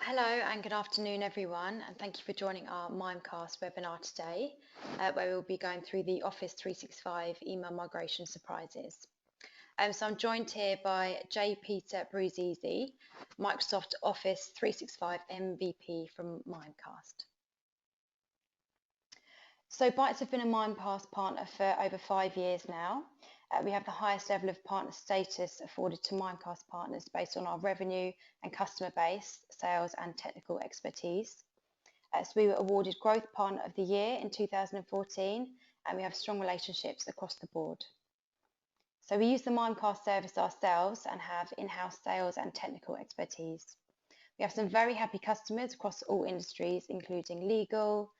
Hello and good afternoon everyone, and thank you for joining our Mimecast webinar today, where we'll be going through the Office 365 email migration surprises. So I'm joined here by J. Peter Bruzzese, Microsoft Office 365 MVP from Mimecast. So Bytes have been a Mimecast partner for over 5 years now. We have the highest level of partner status afforded to Mimecast partners based on our revenue and customer base, sales and technical expertise. So we were awarded Growth Partner of the Year in 2014, and we have strong relationships across the board. So we use the Mimecast service ourselves and have in-house sales and technical expertise. We have some very happy customers across all industries, including legal,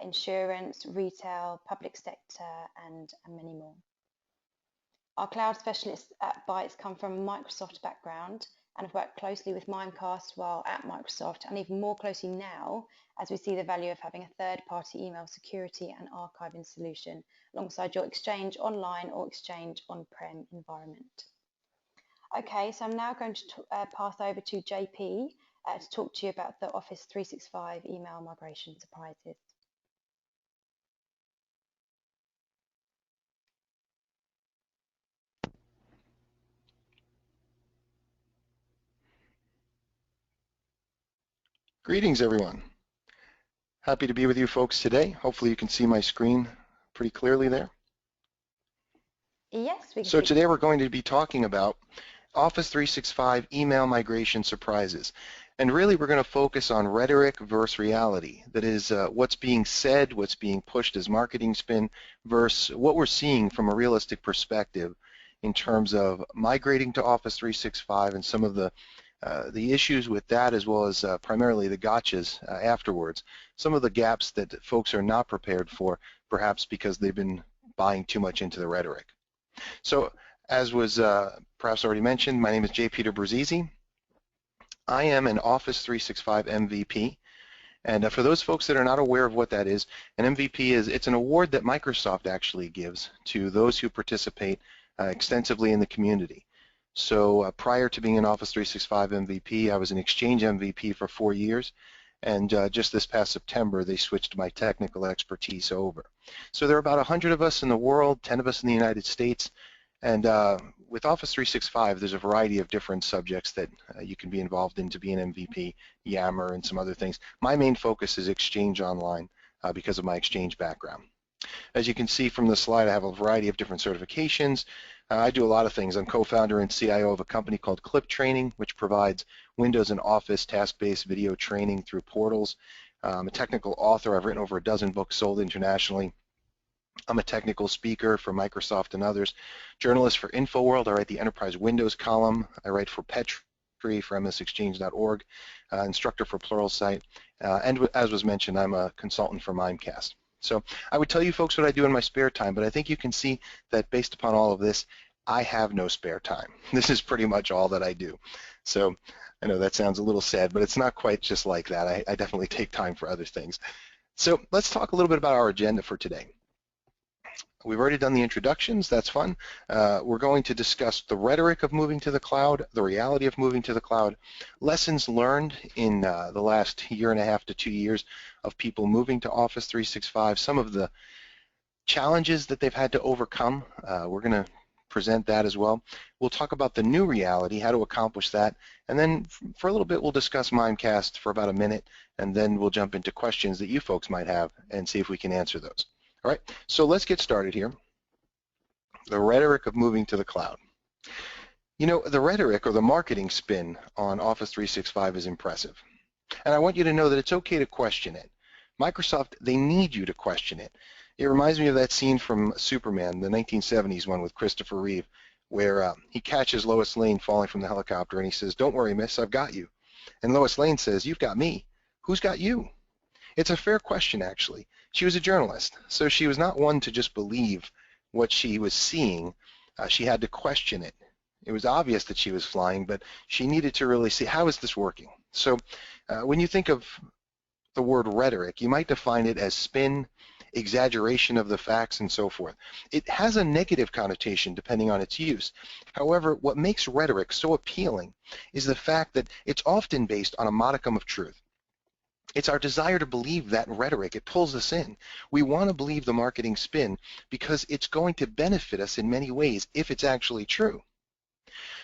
insurance, retail, public sector, and many more. Our cloud specialists at Bytes come from a Microsoft background and have worked closely with Mimecast while at Microsoft, and even more closely now as we see the value of having a third-party email security and archiving solution alongside your Exchange Online or Exchange On-Prem environment. Okay, so I'm now going to pass over to JP to talk to you about the Office 365 email migration surprises. Greetings, everyone. Happy to be with you folks today. Hopefully you can see my screen pretty clearly there. Yes, we can. So today we're going to be talking about Office 365 email migration surprises. And really we're going to focus on rhetoric versus reality. That is what's being said, what's being pushed as marketing spin versus what we're seeing from a realistic perspective in terms of migrating to Office 365 and some of the issues with that, as well as primarily the gotchas afterwards. Some of the gaps that folks are not prepared for, perhaps because they've been buying too much into the rhetoric. So, as was perhaps already mentioned, my name is J. Peter Bruzzese. I am an Office 365 MVP. And for those folks that are not aware of what that is, an MVP it's an award that Microsoft actually gives to those who participate extensively in the community. So prior to being an Office 365 MVP, I was an Exchange MVP for 4 years, and just this past September, they switched my technical expertise over. So there are about 100 of us in the world, 10 of us in the United States, and with Office 365, there's a variety of different subjects that you can be involved in to be an MVP, Yammer, and some other things. My main focus is Exchange Online because of my Exchange background. As you can see from the slide, I have a variety of different certifications. I do a lot of things. I'm co-founder and CIO of a company called Clip Training, which provides Windows and Office task-based video training through portals. I'm a technical author. I've written over a dozen books sold internationally. I'm a technical speaker for Microsoft and others. Journalist for InfoWorld. I write the Enterprise Windows column. I write for Petri for msexchange.org. Instructor for Pluralsight. And as was mentioned, I'm a consultant for Mimecast. So I would tell you folks what I do in my spare time, but I think you can see that based upon all of this, I have no spare time. This is pretty much all that I do. So I know that sounds a little sad, but it's not quite just like that. I definitely take time for other things. So let's talk a little bit about our agenda for today. We've already done the introductions. That's fun. We're going to discuss the rhetoric of moving to the cloud, the reality of moving to the cloud, lessons learned in the last 1.5 to 2 years of people moving to Office 365, some of the challenges that they've had to overcome. We're going to present that as well. We'll talk about the new reality, how to accomplish that, and then for a little bit we'll discuss Mimecast for about a minute, and then we'll jump into questions that you folks might have and see if we can answer those. All right, so let's get started here. The rhetoric of moving to the cloud. You know, the rhetoric or the marketing spin on Office 365 is impressive. And I want you to know that it's okay to question it. Microsoft, they need you to question it. It reminds me of that scene from Superman, the 1970s one with Christopher Reeve, where he catches Lois Lane falling from the helicopter and he says, "Don't worry, miss, I've got you." And Lois Lane says, "You've got me. Who's got you?" It's a fair question, actually. She was a journalist, so she was not one to just believe what she was seeing. She had to question it. It was obvious that she was flying, but she needed to really see, how is this working? So when you think of the word rhetoric, you might define it as spin, exaggeration of the facts, and so forth. It has a negative connotation depending on its use. However, what makes rhetoric so appealing is the fact that it's often based on a modicum of truth. It's our desire to believe that rhetoric. It pulls us in. We want to believe the marketing spin because it's going to benefit us in many ways if it's actually true.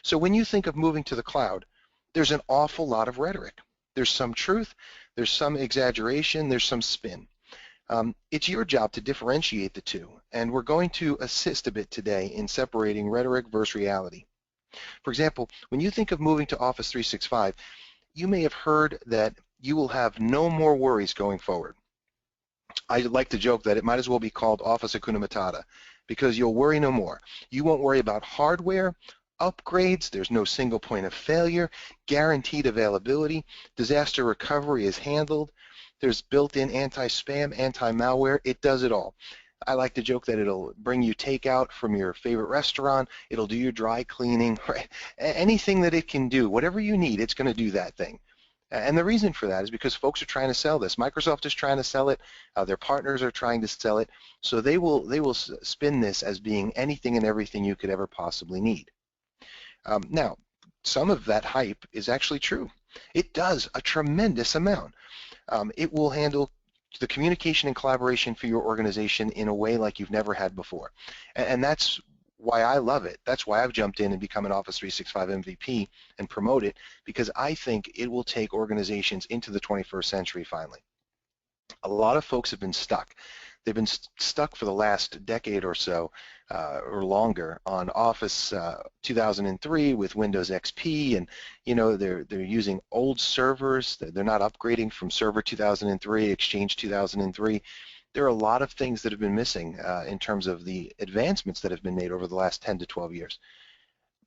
So when you think of moving to the cloud, there's an awful lot of rhetoric. There's some truth, there's some exaggeration, there's some spin. It's your job to differentiate the two, and we're going to assist a bit today in separating rhetoric versus reality. For example, when you think of moving to Office 365, you may have heard that you will have no more worries going forward. I like to joke that it might as well be called Office Hakuna Matata, because you'll worry no more. You won't worry about hardware, upgrades, there's no single point of failure, guaranteed availability, disaster recovery is handled, there's built-in anti-spam, anti-malware, it does it all. I like to joke that it'll bring you takeout from your favorite restaurant, it'll do your dry cleaning, right? Anything that it can do, whatever you need, it's going to do that thing. And the reason for that is because folks are trying to sell this. Microsoft is trying to sell it. Their partners are trying to sell it. So they will spin this as being anything and everything you could ever possibly need. Now, some of that hype is actually true. It does a tremendous amount. It will handle the communication and collaboration for your organization in a way like you've never had before. And that's why I love it. That's why I've jumped in and become an Office 365 MVP and promote it, because I think it will take organizations into the 21st century finally. A lot of folks have been stuck. They've been stuck for the last decade or so or longer on Office 2003 with Windows XP, and they're using old servers. They're not upgrading from Server 2003, Exchange 2003. There are a lot of things that have been missing in terms of the advancements that have been made over the last 10 to 12 years.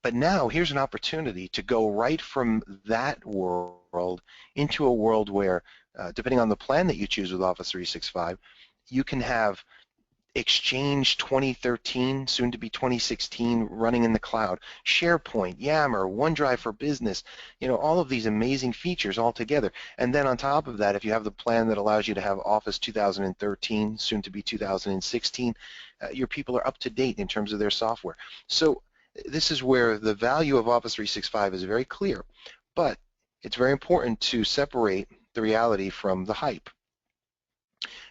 But now here's an opportunity to go right from that world into a world where, depending on the plan that you choose with Office 365, you can have Exchange 2013, soon to be 2016, running in the cloud, SharePoint, Yammer, OneDrive for Business, all of these amazing features all together. And then on top of that, if you have the plan that allows you to have Office 2013, soon to be 2016, your people are up to date in terms of their software. So this is where the value of Office 365 is very clear, but it's very important to separate the reality from the hype.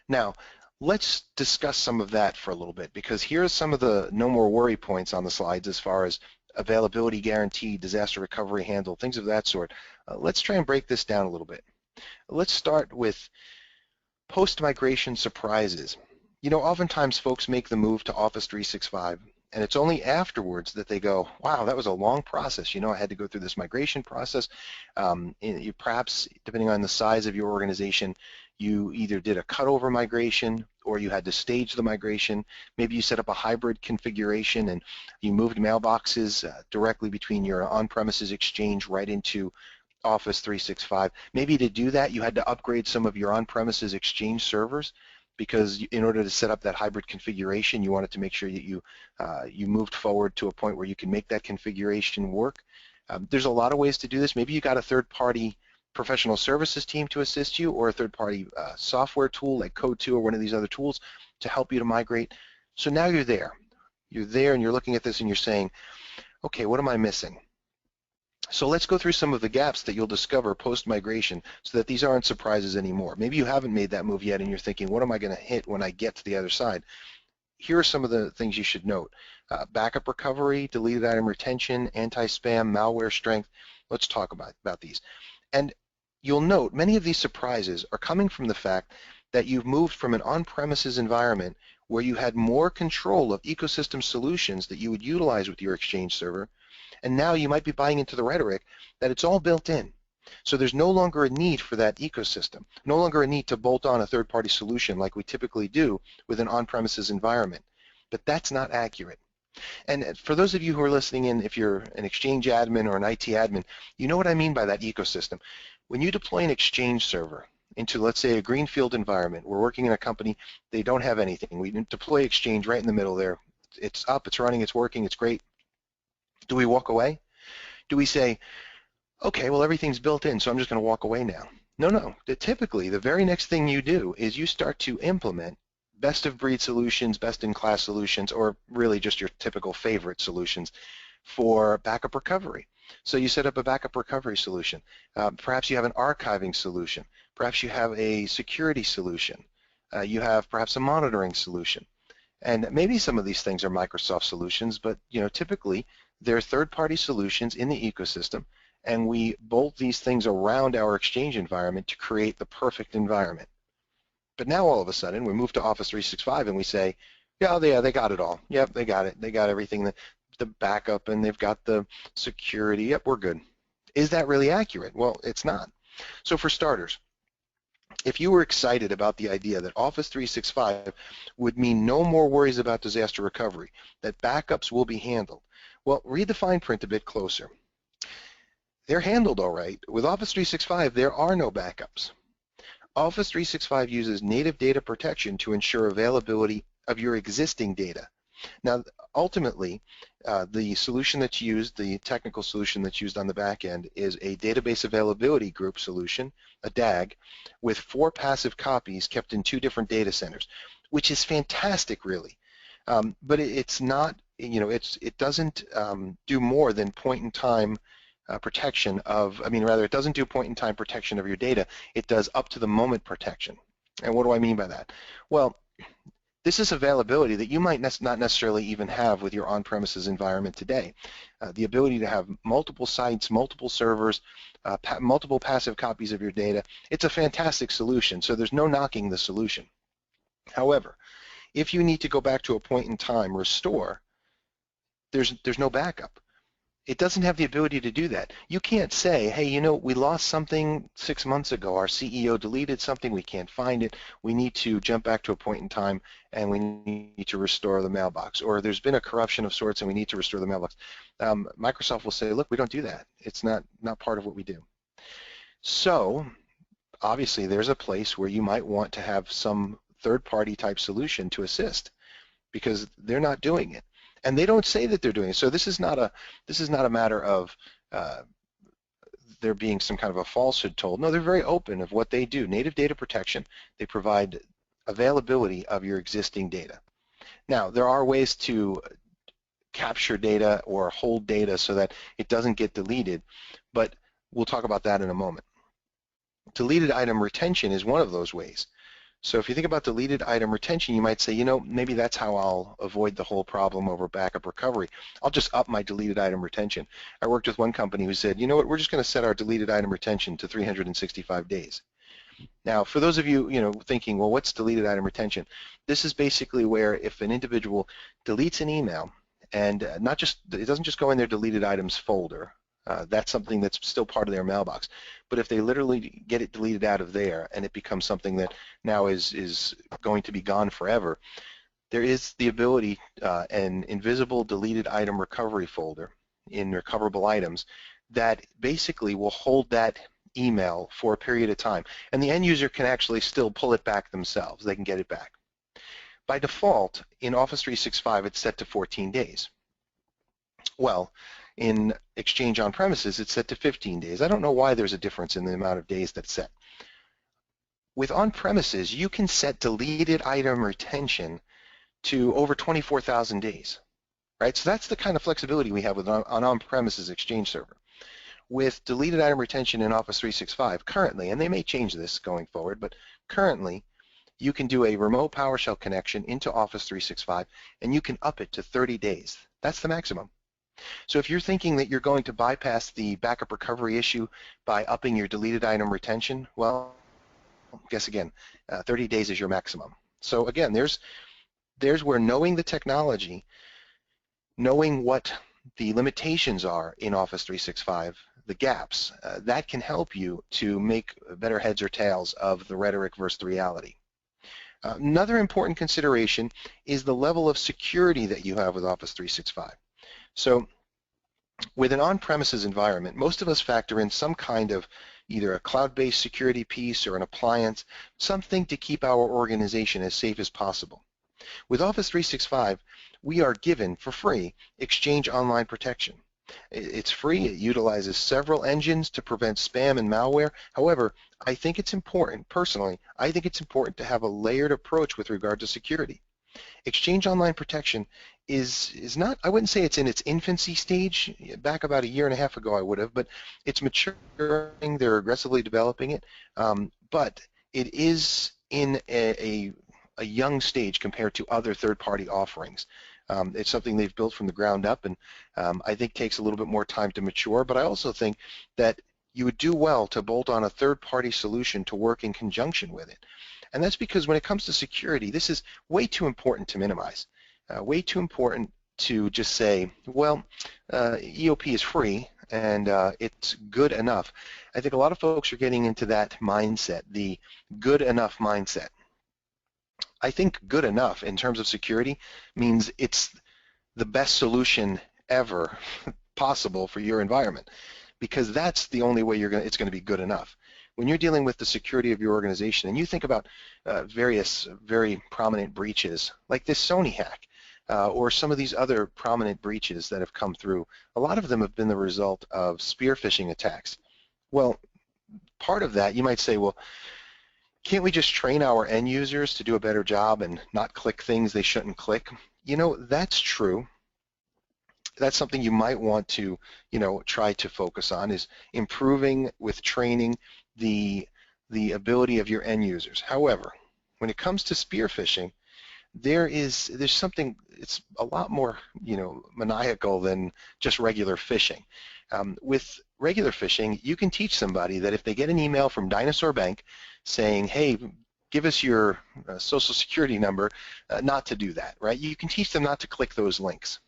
Now, let's discuss some of that for a little bit, because here's some of the no more worry points on the slides as far as availability guarantee, disaster recovery handle, things of that sort. Let's try and break this down a little bit. Let's start with post-migration surprises. Oftentimes folks make the move to Office 365, and it's only afterwards that they go, wow, that was a long process. I had to go through this migration process. Perhaps, depending on the size of your organization, you either did a cutover migration or you had to stage the migration. Maybe you set up a hybrid configuration and you moved mailboxes directly between your on-premises Exchange right into Office 365. Maybe to do that you had to upgrade some of your on-premises Exchange servers, because in order to set up that hybrid configuration you wanted to make sure that you moved forward to a point where you can make that configuration work. There's a lot of ways to do this. Maybe you got a third-party professional services team to assist you, or a third-party software tool like Code2 or one of these other tools to help you to migrate. So now you're there. You're there and you're looking at this and you're saying, okay, what am I missing? So let's go through some of the gaps that you'll discover post-migration so that these aren't surprises anymore. Maybe you haven't made that move yet and you're thinking, what am I going to hit when I get to the other side? Here are some of the things you should note. Backup recovery, deleted item retention, anti-spam, malware strength. Let's talk about these. And you'll note many of these surprises are coming from the fact that you've moved from an on-premises environment where you had more control of ecosystem solutions that you would utilize with your Exchange server, and now you might be buying into the rhetoric that it's all built in. So there's no longer a need for that ecosystem, no longer a need to bolt on a third-party solution like we typically do with an on-premises environment. But that's not accurate. And for those of you who are listening in, if you're an Exchange admin or an IT admin, you know what I mean by that ecosystem. When you deploy an Exchange server into, let's say, a greenfield environment, we're working in a company, they don't have anything. We deploy Exchange right in the middle there. It's up, it's running, it's working, it's great. Do we walk away? Do we say, okay, well, everything's built in, so I'm just going to walk away now? No. Typically, the very next thing you do is you start to implement best-of-breed solutions, best-in-class solutions, or really just your typical favorite solutions for backup recovery. So you set up a backup recovery solution. Perhaps you have an archiving solution. Perhaps you have a security solution. You have perhaps a monitoring solution. And maybe some of these things are Microsoft solutions, but typically they're third-party solutions in the ecosystem, and we bolt these things around our Exchange environment to create the perfect environment. But now all of a sudden we move to Office 365 and we say, yeah, they got it all. Yep, they got it. They got everything, the backup, and they've got the security. Yep, we're good. Is that really accurate? Well, it's not. So for starters, if you were excited about the idea that Office 365 would mean no more worries about disaster recovery, that backups will be handled, well, read the fine print a bit closer. They're handled all right. With Office 365, there are no backups. Office 365 uses native data protection to ensure availability of your existing data. Now, ultimately, the solution that's used, the technical solution that's used on the back end, is a database availability group solution, a DAG, with 4 passive copies kept in 2 different data centers, which is fantastic, really. But it's not, it doesn't do more than point-in-time protection of, it doesn't do point-in-time protection of your data. It does up-to-the-moment protection. And what do I mean by that? Well, this is availability that you might not necessarily even have with your on-premises environment today. The ability to have multiple sites, multiple servers, multiple passive copies of your data, it's a fantastic solution, so there's no knocking the solution. However, if you need to go back to a point-in-time restore, there's no backup. It doesn't have the ability to do that. You can't say, hey, we lost something 6 months ago. Our CEO deleted something. We can't find it. We need to jump back to a point in time, and we need to restore the mailbox. Or there's been a corruption of sorts, and we need to restore the mailbox. Microsoft will say, look, we don't do that. It's not part of what we do. So obviously, there's a place where you might want to have some third-party type solution to assist, because they're not doing it. And they don't say that they're doing it. So this is not a matter of there being some kind of a falsehood told. No, they're very open of what they do. Native data protection. They provide availability of your existing data. Now, there are ways to capture data or hold data so that it doesn't get deleted, but we'll talk about that in a moment. Deleted item retention is one of those ways. So if you think about deleted item retention, you might say, maybe that's how I'll avoid the whole problem over backup recovery. I'll just up my deleted item retention. I worked with one company who said, you know what, we're just going to set our deleted item retention to 365 days. Now, for those of you, thinking, well, what's deleted item retention? This is basically where if an individual deletes an email, and it doesn't just go in their deleted items folder. That's something that's still part of their mailbox. But if they literally get it deleted out of there and it becomes something that now is going to be gone forever, there is the ability, an invisible deleted item recovery folder in recoverable items that basically will hold that email for a period of time. And the end user can actually still pull it back themselves. They can get it back. By default, in Office 365, it's set to 14 days. Well, in Exchange on-premises, it's set to 15 days. I don't know why there's a difference in the amount of days that's set. With on-premises, you can set deleted item retention to over 24,000 days, right? So that's the kind of flexibility we have with an on-premises Exchange server. With deleted item retention in Office 365 currently, and they may change this going forward, but currently you can do a remote PowerShell connection into Office 365 and you can up it to 30 days. That's the maximum. So if you're thinking that you're going to bypass the backup recovery issue by upping your deleted item retention, well, guess again, 30 days is your maximum. So again, there's where knowing the technology, knowing what the limitations are in Office 365, the gaps, that can help you to make better heads or tails of the rhetoric versus the reality. Another important consideration is the level of security that you have with Office 365. So with an on-premises environment, most of us factor in some kind of either a cloud-based security piece or an appliance, something to keep our organization as safe as possible. With Office 365, we are given for free Exchange Online Protection. It's free. It utilizes several engines to prevent spam and malware. However, I think it's important, personally, I think it's important to have a layered approach with regard to security. Exchange Online Protection is not, I wouldn't say it's in its infancy stage. Back about a year and a half ago I would have, but it's maturing. They're aggressively developing it. But it is in a young stage compared to other third-party offerings. It's something they've built from the ground up, and I think takes a little bit more time to mature, but I also think that you would do well to bolt on a third-party solution to work in conjunction with it. And that's because when it comes to security, this is way too important to minimize, way too important to just say, well, EOP is free and it's good enough. I think a lot of folks are getting into that mindset, the good enough mindset. I think good enough in terms of security means it's the best solution ever possible for your environment, because that's the only way it's going to be good enough. When you're dealing with the security of your organization and you think about various very prominent breaches like this Sony hack or some of these other prominent breaches that have come through, a lot of them have been the result of spear phishing attacks. Well, part of that, you might say, well, can't we just train our end users to do a better job and not click things they shouldn't click? You know, that's true. That's something you might want to, try to focus on, is improving with training the ability of your end users. However, when it comes to spear phishing, there's something, it's a lot more, maniacal than just regular phishing. With regular phishing, you can teach somebody that if they get an email from Dinosaur Bank saying, hey, give us your social security number, not to do that, right? You can teach them not to click those links.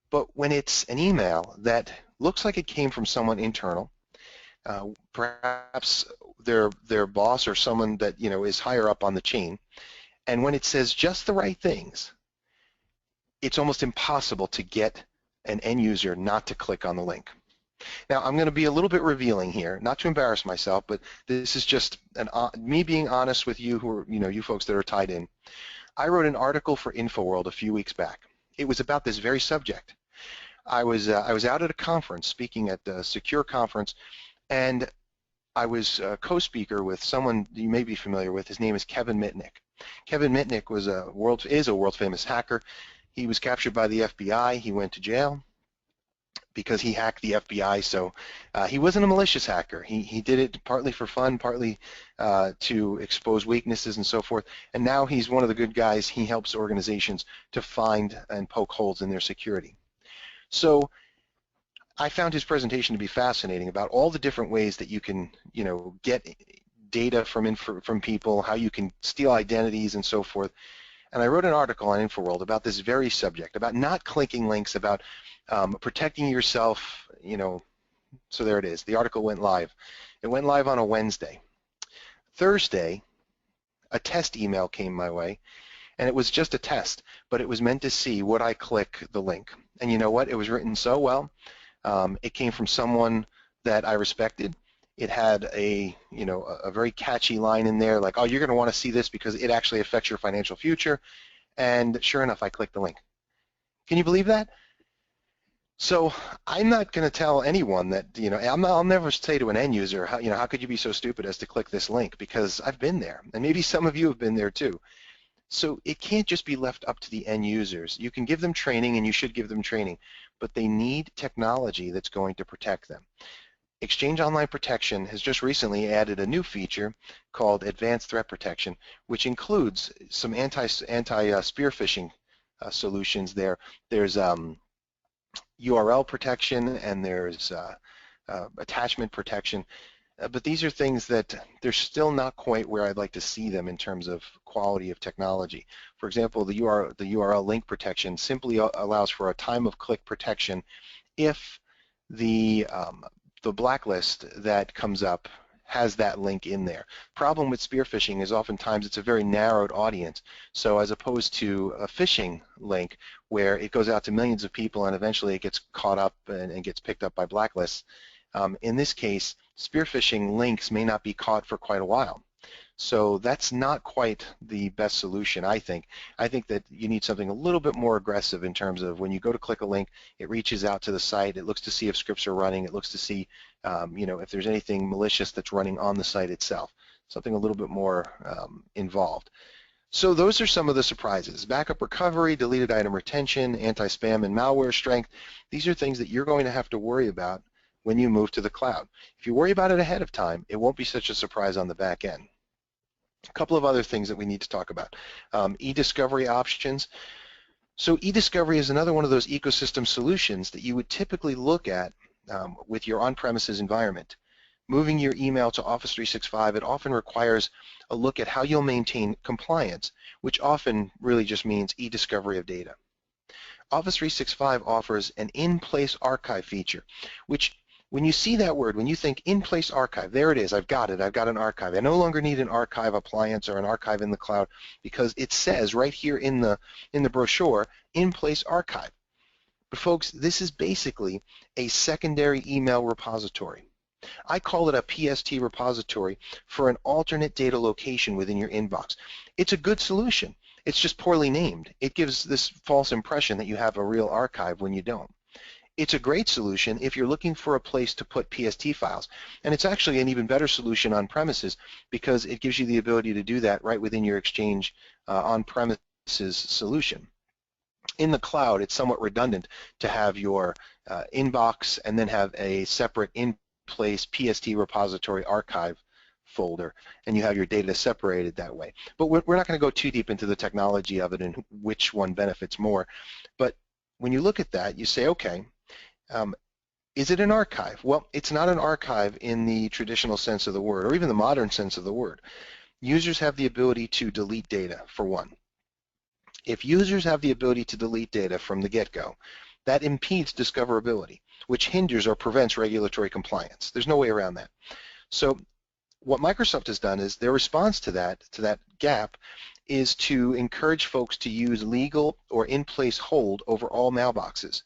But when it's an email that looks like it came from someone internal, perhaps their boss or someone that is higher up on the chain, and when it says just the right things, it's almost impossible to get an end user not to click on the link. Now, I'm going to be a little bit revealing here, not to embarrass myself, but this is just me being honest with you, who are, you folks that are tied in. I wrote an article for InfoWorld a few weeks back. It was about this very subject. I was out at a conference, speaking at the Secure conference, and I was a co-speaker with someone you may be familiar with. His name is Kevin Mitnick. Kevin Mitnick is a world-famous hacker. He was captured by the FBI. He went to jail because he hacked the FBI. So he wasn't a malicious hacker. He did it partly for fun, partly to expose weaknesses and so forth. And now he's one of the good guys. He helps organizations to find and poke holes in their security. So I found his presentation to be fascinating about all the different ways that you can, get data from people, how you can steal identities and so forth. And I wrote an article on InfoWorld about this very subject, about not clicking links, about protecting yourself, so there it is. The article went live. It went live on a Wednesday. Thursday, a test email came my way, and it was just a test, but it was meant to see would I click the link. And you know what? It was written so well. It came from someone that I respected. It had a very catchy line in there like, oh, you're going to want to see this because it actually affects your financial future. And sure enough, I clicked the link. Can you believe that? So I'm not going to tell anyone that, I'll never say to an end user, how could you be so stupid as to click this link, because I've been there, and maybe some of you have been there too. So it can't just be left up to the end users. You can give them training, and you should give them training, but they need technology that's going to protect them. Exchange Online Protection has just recently added a new feature called Advanced Threat Protection, which includes some anti-spear phishing solutions there. There's URL protection, and there's attachment protection. But these are things that they're still not quite where I'd like to see them in terms of quality of technology. For example, the URL link protection simply allows for a time of click protection if the blacklist that comes up has that link in there. Problem with spear phishing is oftentimes it's a very narrowed audience. So as opposed to a phishing link where it goes out to millions of people and eventually it gets caught up and gets picked up by blacklists, in this case, spear phishing links may not be caught for quite a while. So that's not quite the best solution, I think. I think that you need something a little bit more aggressive in terms of when you go to click a link, it reaches out to the site, it looks to see if scripts are running, it looks to see if there's anything malicious that's running on the site itself, something a little bit more involved. So those are some of the surprises. Backup recovery, deleted item retention, anti-spam and malware strength. These are things that you're going to have to worry about when you move to the cloud. If you worry about it ahead of time, it won't be such a surprise on the back end. A couple of other things that we need to talk about. Ediscovery options. So Ediscovery is another one of those ecosystem solutions that you would typically look at with your on-premises environment. Moving your email to Office 365, it often requires a look at how you'll maintain compliance, which often really just means e-discovery of data. Office 365 offers an in-place archive feature, which when you see that word, when you think in-place archive, there it is, I've got it, I've got an archive. I no longer need an archive appliance or an archive in the cloud because it says right here in the brochure, in-place archive. But folks, this is basically a secondary email repository. I call it a PST repository for an alternate data location within your inbox. It's a good solution. It's just poorly named. It gives this false impression that you have a real archive when you don't. It's a great solution if you're looking for a place to put PST files. And it's actually an even better solution on premises because it gives you the ability to do that right within your Exchange on-premises solution. In the cloud, it's somewhat redundant to have your inbox and then have a separate in-place PST repository archive folder, and you have your data separated that way. But we're not going to go too deep into the technology of it and which one benefits more. But when you look at that, you say, okay, is it an archive? Well, it's not an archive in the traditional sense of the word, or even the modern sense of the word. Users have the ability to delete data, for one. If users have the ability to delete data from the get-go, that impedes discoverability, which hinders or prevents regulatory compliance. There's no way around that. So what Microsoft has done is their response to that gap is to encourage folks to use legal or in-place hold over all mailboxes.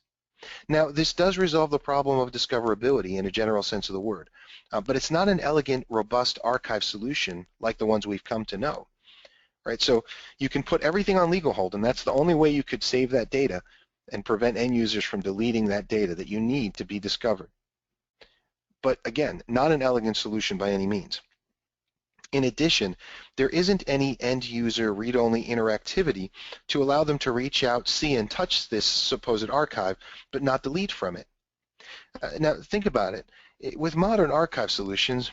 Now, this does resolve the problem of discoverability in a general sense of the word, but it's not an elegant, robust archive solution like the ones we've come to know. Right? So you can put everything on legal hold, and that's the only way you could save that data and prevent end users from deleting that data that you need to be discovered. But again, not an elegant solution by any means. In addition, there isn't any end-user read-only interactivity to allow them to reach out, see, and touch this supposed archive, but not delete from it. Now, think about it. With modern archive solutions,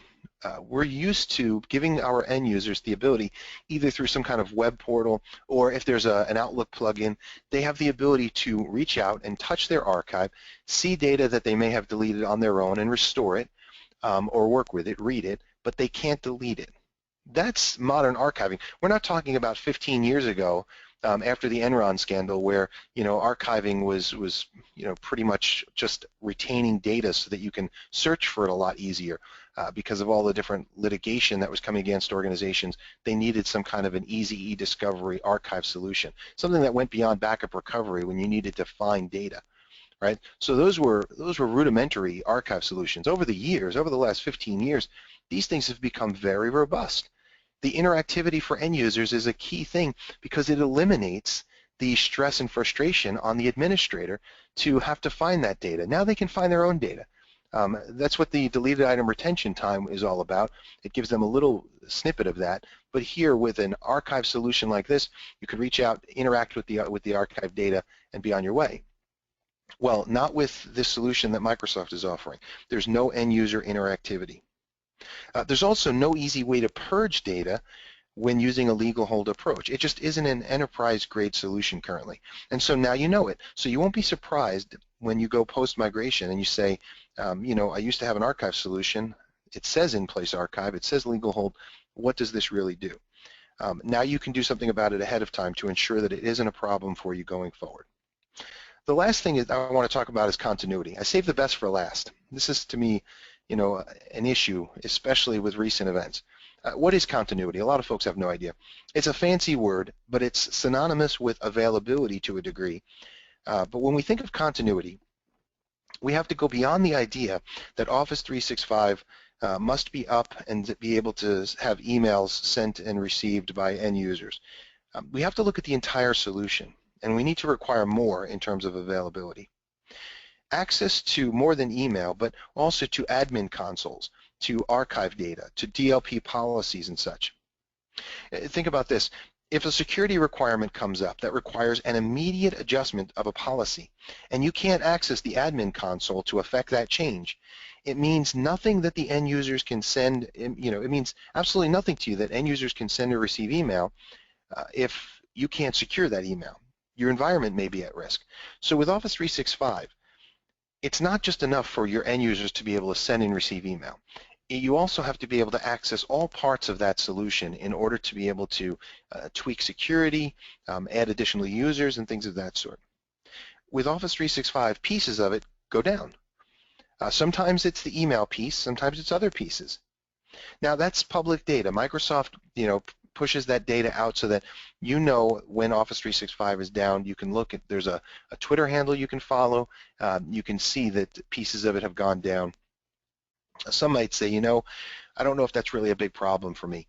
we're used to giving our end users the ability, either through some kind of web portal or if there's an Outlook plugin, they have the ability to reach out and touch their archive, see data that they may have deleted on their own and restore it, or work with it, read it, but they can't delete it. That's modern archiving. We're not talking about 15 years ago after the Enron scandal where, archiving was pretty much just retaining data so that you can search for it a lot easier because of all the different litigation that was coming against organizations. They needed some kind of an easy e-discovery archive solution, something that went beyond backup recovery when you needed to find data. Right? So those were rudimentary archive solutions. Over the years, over the last 15 years, these things have become very robust. The interactivity for end users is a key thing because it eliminates the stress and frustration on the administrator to have to find that data. Now they can find their own data. That's what the deleted item retention time is all about. It gives them a little snippet of that. But here, with an archive solution like this, you could reach out, interact with the archive data, and be on your way. Well, not with this solution that Microsoft is offering. There's no end user interactivity. There's also no easy way to purge data when using a legal hold approach. It just isn't an enterprise-grade solution currently. And so now you know it. So you won't be surprised when you go post-migration and you say, I used to have an archive solution. It says in-place archive. It says legal hold. What does this really do? Now you can do something about it ahead of time to ensure that it isn't a problem for you going forward. The last thing I want to talk about is continuity. I saved the best for last. This is, to me, an issue, especially with recent events. What is continuity? A lot of folks have no idea. It's a fancy word, but it's synonymous with availability to a degree. But when we think of continuity, we have to go beyond the idea that Office 365 must be up and be able to have emails sent and received by end users. We have to look at the entire solution, and we need to require more in terms of availability. Access to more than email, but also to admin consoles, to archive data, to DLP policies and such. Think about this. If a security requirement comes up that requires an immediate adjustment of a policy, and you can't access the admin console to affect that change, it means nothing that the end users can send, it means absolutely nothing to you that end users can send or receive email if you can't secure that email. Your environment may be at risk. So with Office 365, it's not just enough for your end users to be able to send and receive email. You also have to be able to access all parts of that solution in order to be able to tweak security, add additional users, and things of that sort. With Office 365, pieces of it go down. Sometimes it's the email piece, sometimes it's other pieces. Now that's public data. Microsoft, pushes that data out so that when Office 365 is down, you can look at, there's a Twitter handle you can follow. You can see that pieces of it have gone down. Some might say, I don't know if that's really a big problem for me.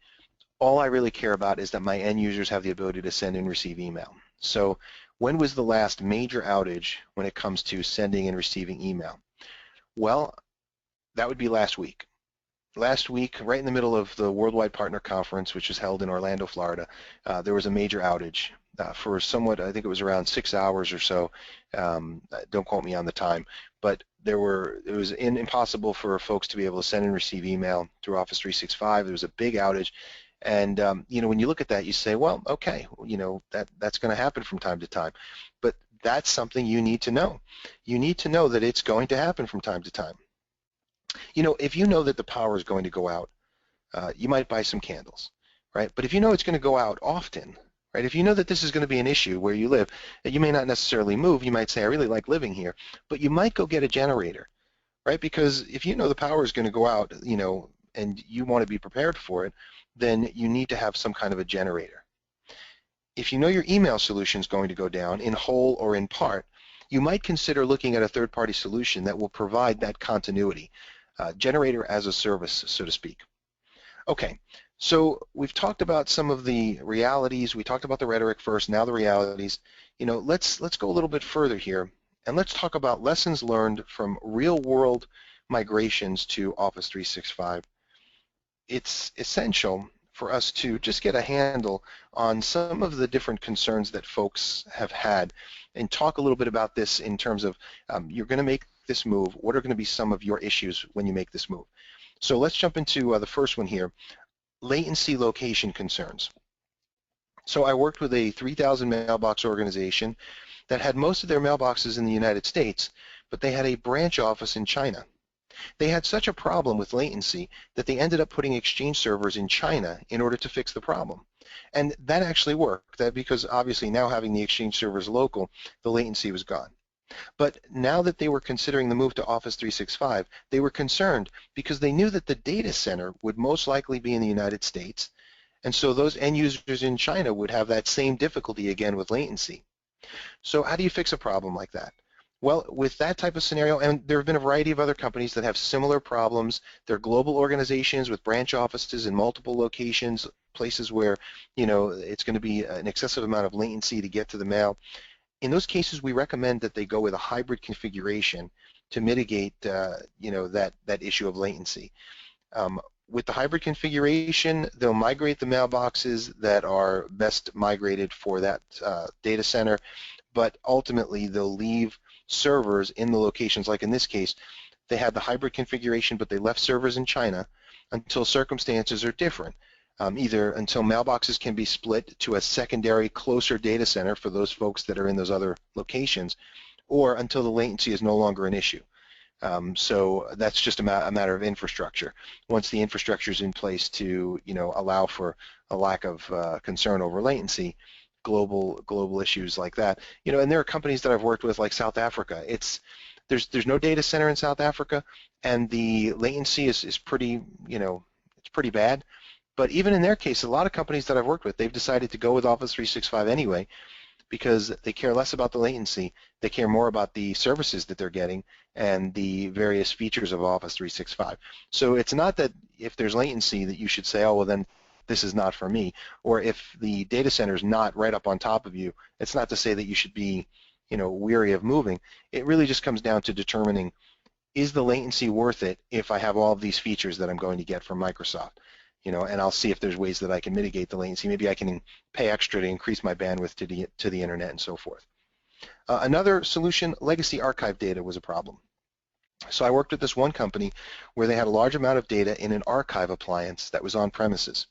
All I really care about is that my end users have the ability to send and receive email. So when was the last major outage when it comes to sending and receiving email? Well, that would be last week. Last week, right in the middle of the Worldwide Partner Conference, which was held in Orlando, Florida, there was a major outage for somewhat, I think it was around 6 hours or so. Don't quote me on the time, but it was impossible for folks to be able to send and receive email through Office 365. There was a big outage, and when you look at that, you say, well, okay, that's going to happen from time to time, but that's something you need to know. You need to know that it's going to happen from time to time. If you know that the power is going to go out, you might buy some candles, right? But if you know it's going to go out often, right? If you know that this is going to be an issue where you live, you may not necessarily move. You might say, I really like living here, but you might go get a generator, right? Because if you know the power is going to go out, and you want to be prepared for it, then you need to have some kind of a generator. If you know your email solution is going to go down in whole or in part, you might consider looking at a third-party solution that will provide that continuity. Generator as a service, so to speak. Okay, so we've talked about some of the realities. We talked about the rhetoric first, now the realities. Let's go a little bit further here, and let's talk about lessons learned from real-world migrations to Office 365. It's essential for us to just get a handle on some of the different concerns that folks have had, and talk a little bit about this in terms of you're going to make this move. What are going to be some of your issues when you make this move? So let's jump into the first one here, latency location concerns. So I worked with a 3,000 mailbox organization that had most of their mailboxes in the United States, but they had a branch office in China. They had such a problem with latency that they ended up putting Exchange servers in China in order to fix the problem. And that actually worked, because obviously now having the Exchange servers local, the latency was gone. But now that they were considering the move to Office 365, they were concerned because they knew that the data center would most likely be in the United States, and so those end users in China would have that same difficulty again with latency. So how do you fix a problem like that? Well, with that type of scenario, and there have been a variety of other companies that have similar problems. They're global organizations with branch offices in multiple locations, places where it's going to be an excessive amount of latency to get to the mail. In those cases, we recommend that they go with a hybrid configuration to mitigate, that issue of latency. With the hybrid configuration, they'll migrate the mailboxes that are best migrated for that data center, but ultimately they'll leave servers in the locations. Like in this case, they had the hybrid configuration, but they left servers in China until circumstances are different. Either until mailboxes can be split to a secondary, closer data center for those folks that are in those other locations, or until the latency is no longer an issue. So that's just a matter of infrastructure. Once the infrastructure is in place to allow for a lack of concern over latency, global issues like that. And there are companies that I've worked with, like South Africa. There's no data center in South Africa, and the latency is pretty it's pretty bad. But even in their case, a lot of companies that I've worked with, they've decided to go with Office 365 anyway, because they care less about the latency. They care more about the services that they're getting and the various features of Office 365. So it's not that if there's latency that you should say, oh, well, then this is not for me. Or if the data center is not right up on top of you, it's not to say that you should be, weary of moving. It really just comes down to determining, is the latency worth it if I have all of these features that I'm going to get from Microsoft? And I'll see if there's ways that I can mitigate the latency. Maybe I can pay extra to increase my bandwidth to the internet and so forth. Another solution, legacy archive data, was a problem. So I worked with this one company where they had a large amount of data in an archive appliance that was on premises.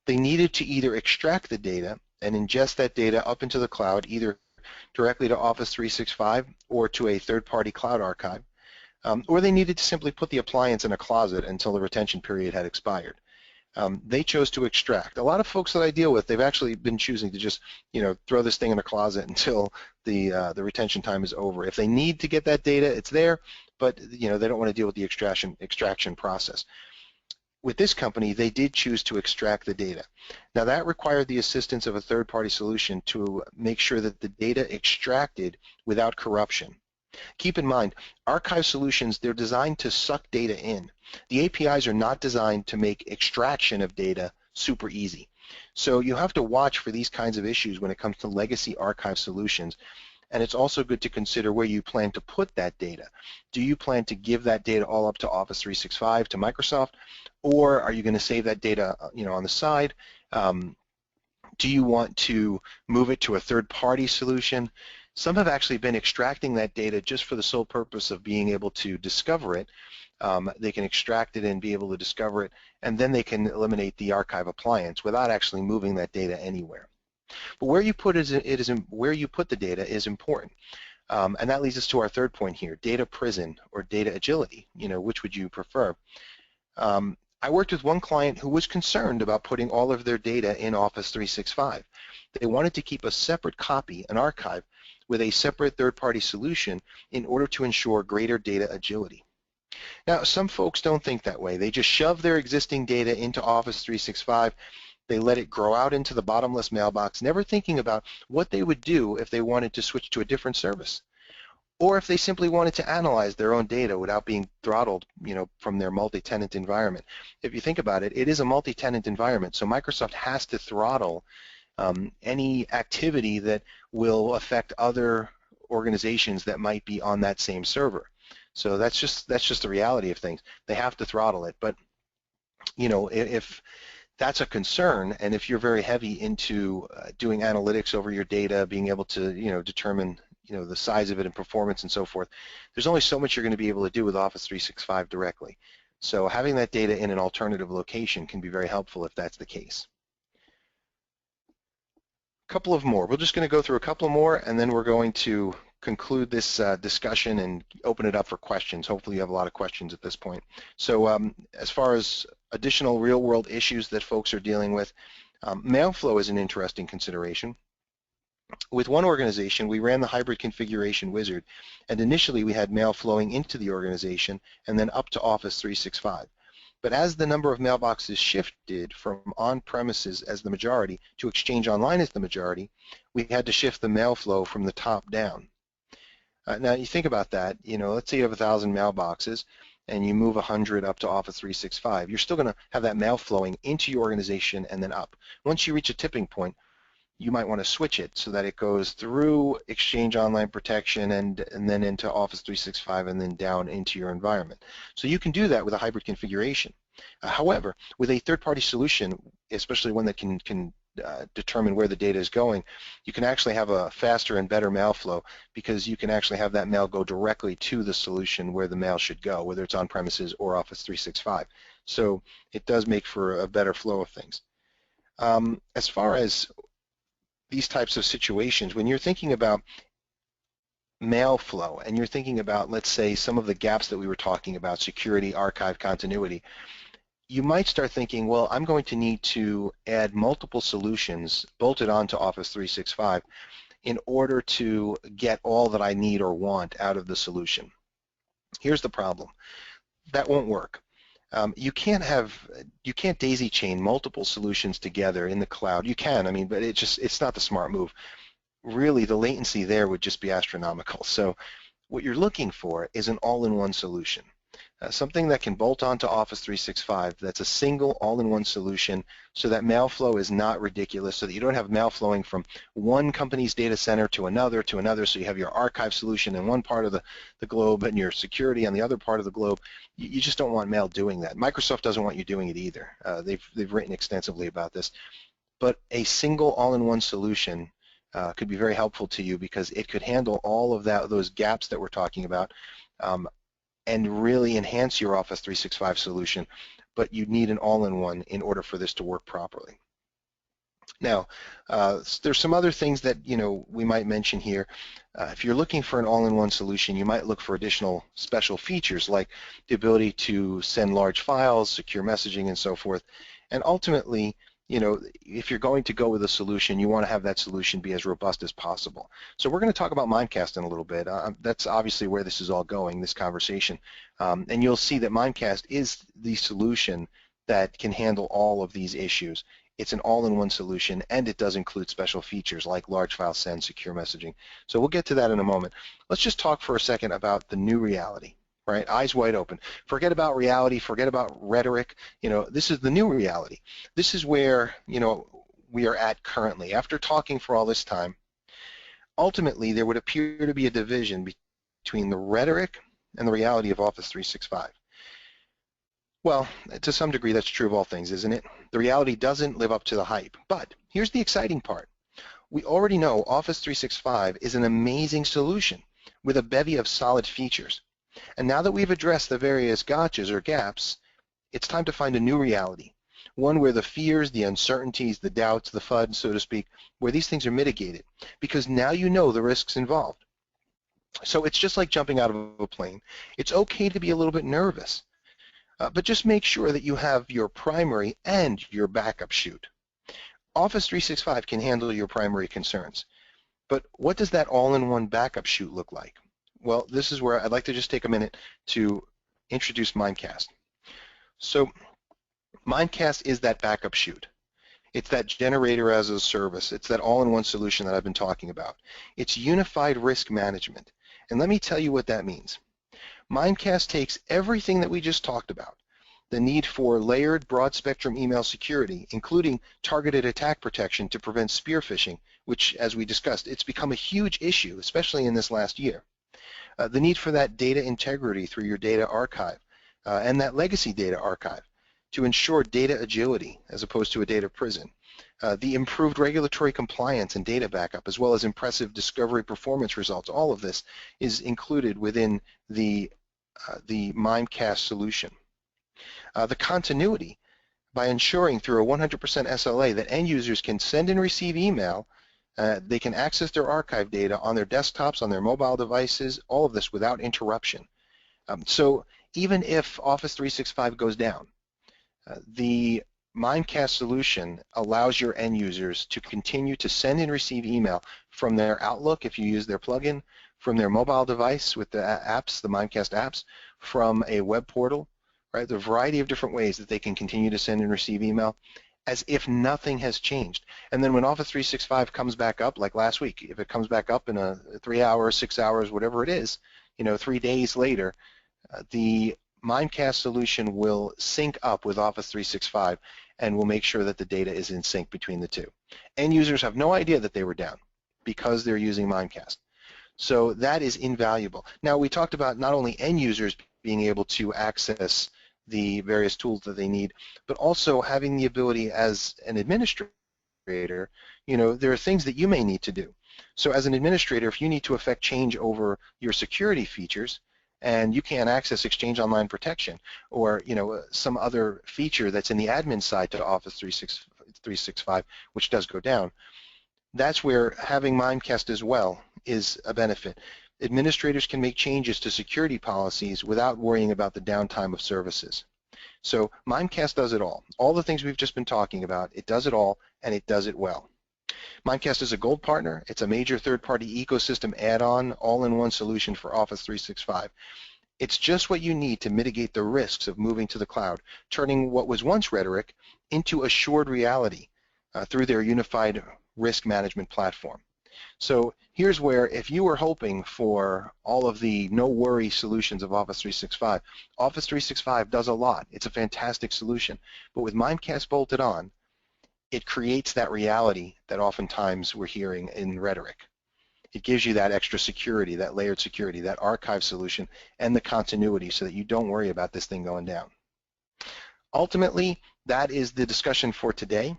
They needed to either extract the data and ingest that data up into the cloud, either directly to Office 365 or to a third-party cloud archive, or they needed to simply put the appliance in a closet until the retention period had expired. They chose to extract. A lot of folks that I deal with, they've actually been choosing to just, throw this thing in a closet until the retention time is over. If they need to get that data, it's there, but they don't want to deal with the extraction process. With this company, they did choose to extract the data. Now that required the assistance of a third-party solution to make sure that the data extracted without corruption. Keep in mind, archive solutions, they're designed to suck data in. The APIs are not designed to make extraction of data super easy. So you have to watch for these kinds of issues when it comes to legacy archive solutions. And it's also good to consider where you plan to put that data. Do you plan to give that data all up to Office 365, to Microsoft, or are you going to save that data on the side? Do you want to move it to a third-party solution? Some have actually been extracting that data just for the sole purpose of being able to discover it. They can extract it and be able to discover it, and then they can eliminate the archive appliance without actually moving that data anywhere. But where you put where you put the data is important, and that leads us to our third point here: data prison or data agility. Which would you prefer? I worked with one client who was concerned about putting all of their data in Office 365. They wanted to keep a separate copy, an archive, with a separate third-party solution in order to ensure greater data agility. Now, some folks don't think that way. They just shove their existing data into Office 365. They let it grow out into the bottomless mailbox, never thinking about what they would do if they wanted to switch to a different service, or if they simply wanted to analyze their own data without being throttled, from their multi-tenant environment. If you think about it, it is a multi-tenant environment, so Microsoft has to throttle any activity that will affect other organizations that might be on that same server. So that's just the reality of things. They have to throttle it. But if that's a concern, and if you're very heavy into doing analytics over your data, being able to determine the size of it and performance and so forth, there's only so much you're going to be able to do with Office 365 directly. So having that data in an alternative location can be very helpful if that's the case. Couple of more. We're just going to go through a couple more, and then we're going to conclude this discussion and open it up for questions. Hopefully you have a lot of questions at this point. So as far as additional real-world issues that folks are dealing with, mail flow is an interesting consideration. With one organization, we ran the hybrid configuration wizard, and initially we had mail flowing into the organization and then up to Office 365. But as the number of mailboxes shifted from on-premises as the majority to Exchange Online as the majority, we had to shift the mail flow from the top down. Now you think about that, let's say you have 1,000 mailboxes and you move 100 up to Office 365. You're still going to have that mail flowing into your organization and then up. Once you reach a tipping point, you might want to switch it so that it goes through Exchange Online protection and then into Office 365 and then down into your environment. So you can do that with a hybrid configuration. However, with a third-party solution, especially one that can determine where the data is going, you can actually have a faster and better mail flow because you can actually have that mail go directly to the solution where the mail should go, whether it's on premises or Office 365. So it does make for a better flow of things. As far as these types of situations, when you're thinking about mail flow and you're thinking about, let's say, some of the gaps that we were talking about, security, archive, continuity, you might start thinking, well, I'm going to need to add multiple solutions bolted onto Office 365 in order to get all that I need or want out of the solution. Here's the problem. That won't work. You can't daisy chain multiple solutions together in the cloud. You can, but it's not the smart move. really the latency there would just be astronomical. So what you're looking for is an all-in-one solution. Something that can bolt onto Office 365 that's a single all-in-one solution so that mail flow is not ridiculous, so that you don't have mail flowing from one company's data center to another, so you have your archive solution in one part of the globe and your security on the other part of the globe. You just don't want mail doing that. Microsoft doesn't want you doing it either. They've written extensively about this. But a single all-in-one solution could be very helpful to you because it could handle all of those gaps that we're talking about, and really enhance your Office 365 solution, but you need an all-in-one in order for this to work properly. Now, there's some other things that we might mention here. If you're looking for an all-in-one solution, you might look for additional special features like the ability to send large files, secure messaging, and so forth. And ultimately, if you're going to go with a solution, you want to have that solution be as robust as possible. So we're going to talk about Mimecast in a little bit. That's obviously where this is all going, this conversation. And you'll see that Mimecast is the solution that can handle all of these issues. It's an all-in-one solution, and it does include special features like large file send, secure messaging. So we'll get to that in a moment. Let's just talk for a second about the new reality. Right? Eyes wide open. Forget about reality, forget about rhetoric. This is the new reality. This is where, we are at currently. After talking for all this time, ultimately there would appear to be a division between the rhetoric and the reality of Office 365. Well, to some degree that's true of all things, isn't it? The reality doesn't live up to the hype. But here's the exciting part. We already know Office 365 is an amazing solution with a bevy of solid features. And now that we've addressed the various gotchas or gaps, it's time to find a new reality, one where the fears, the uncertainties, the doubts, the FUD, so to speak, where these things are mitigated, because now you know the risks involved. So it's just like jumping out of a plane. It's okay to be a little bit nervous, but just make sure that you have your primary and your backup chute. Office 365 can handle your primary concerns, but what does that all-in-one backup chute look like? Well, this is where I'd like to just take a minute to introduce Mimecast. So Mimecast is that backup chute. It's that generator as a service. It's that all-in-one solution that I've been talking about. It's unified risk management. And let me tell you what that means. Mimecast takes everything that we just talked about, the need for layered broad-spectrum email security, including targeted attack protection to prevent spear phishing, which, as we discussed, it's become a huge issue, especially in this last year. The need for that data integrity through your data archive and that legacy data archive to ensure data agility as opposed to a data prison. The improved regulatory compliance and data backup, as well as impressive discovery performance results. All of this is included within the Mimecast solution. The continuity by ensuring through a 100% SLA that end users can send and receive email. They can access their archive data on their desktops, on their mobile devices, all of this without interruption. So even if Office 365 goes down, the Mimecast solution allows your end users to continue to send and receive email from their Outlook if you use their plugin, from their mobile device with the apps, the Mimecast apps, from a web portal, right? The variety of different ways that they can continue to send and receive email as if nothing has changed. And then when Office 365 comes back up, like last week, if it comes back up in 3 hours, 6 hours, whatever it is, 3 days later, the Mimecast solution will sync up with Office 365 and will make sure that the data is in sync between the two. End users have no idea that they were down because they're using Mimecast. So that is invaluable. Now, we talked about not only end users being able to access the various tools that they need, but also having the ability as an administrator, there are things that you may need to do. So as an administrator, if you need to effect change over your security features and you can't access Exchange Online Protection or some other feature that's in the admin side to Office 365, which does go down, that's where having Mimecast as well is a benefit. Administrators can make changes to security policies without worrying about the downtime of services. So Mimecast does it all. All the things we've just been talking about, it does it all, and it does it well. Mimecast is a gold partner. It's a major third-party ecosystem add-on, all-in-one solution for Office 365. It's just what you need to mitigate the risks of moving to the cloud, turning what was once rhetoric into assured reality through their unified risk management platform. So here's where, if you were hoping for all of the no-worry solutions of Office 365, Office 365 does a lot. It's a fantastic solution. But with Mimecast bolted on, it creates that reality that oftentimes we're hearing in Rhetoric. It gives you that extra security, that layered security, that archive solution, and the continuity so that you don't worry about this thing going down. Ultimately, that is the discussion for today,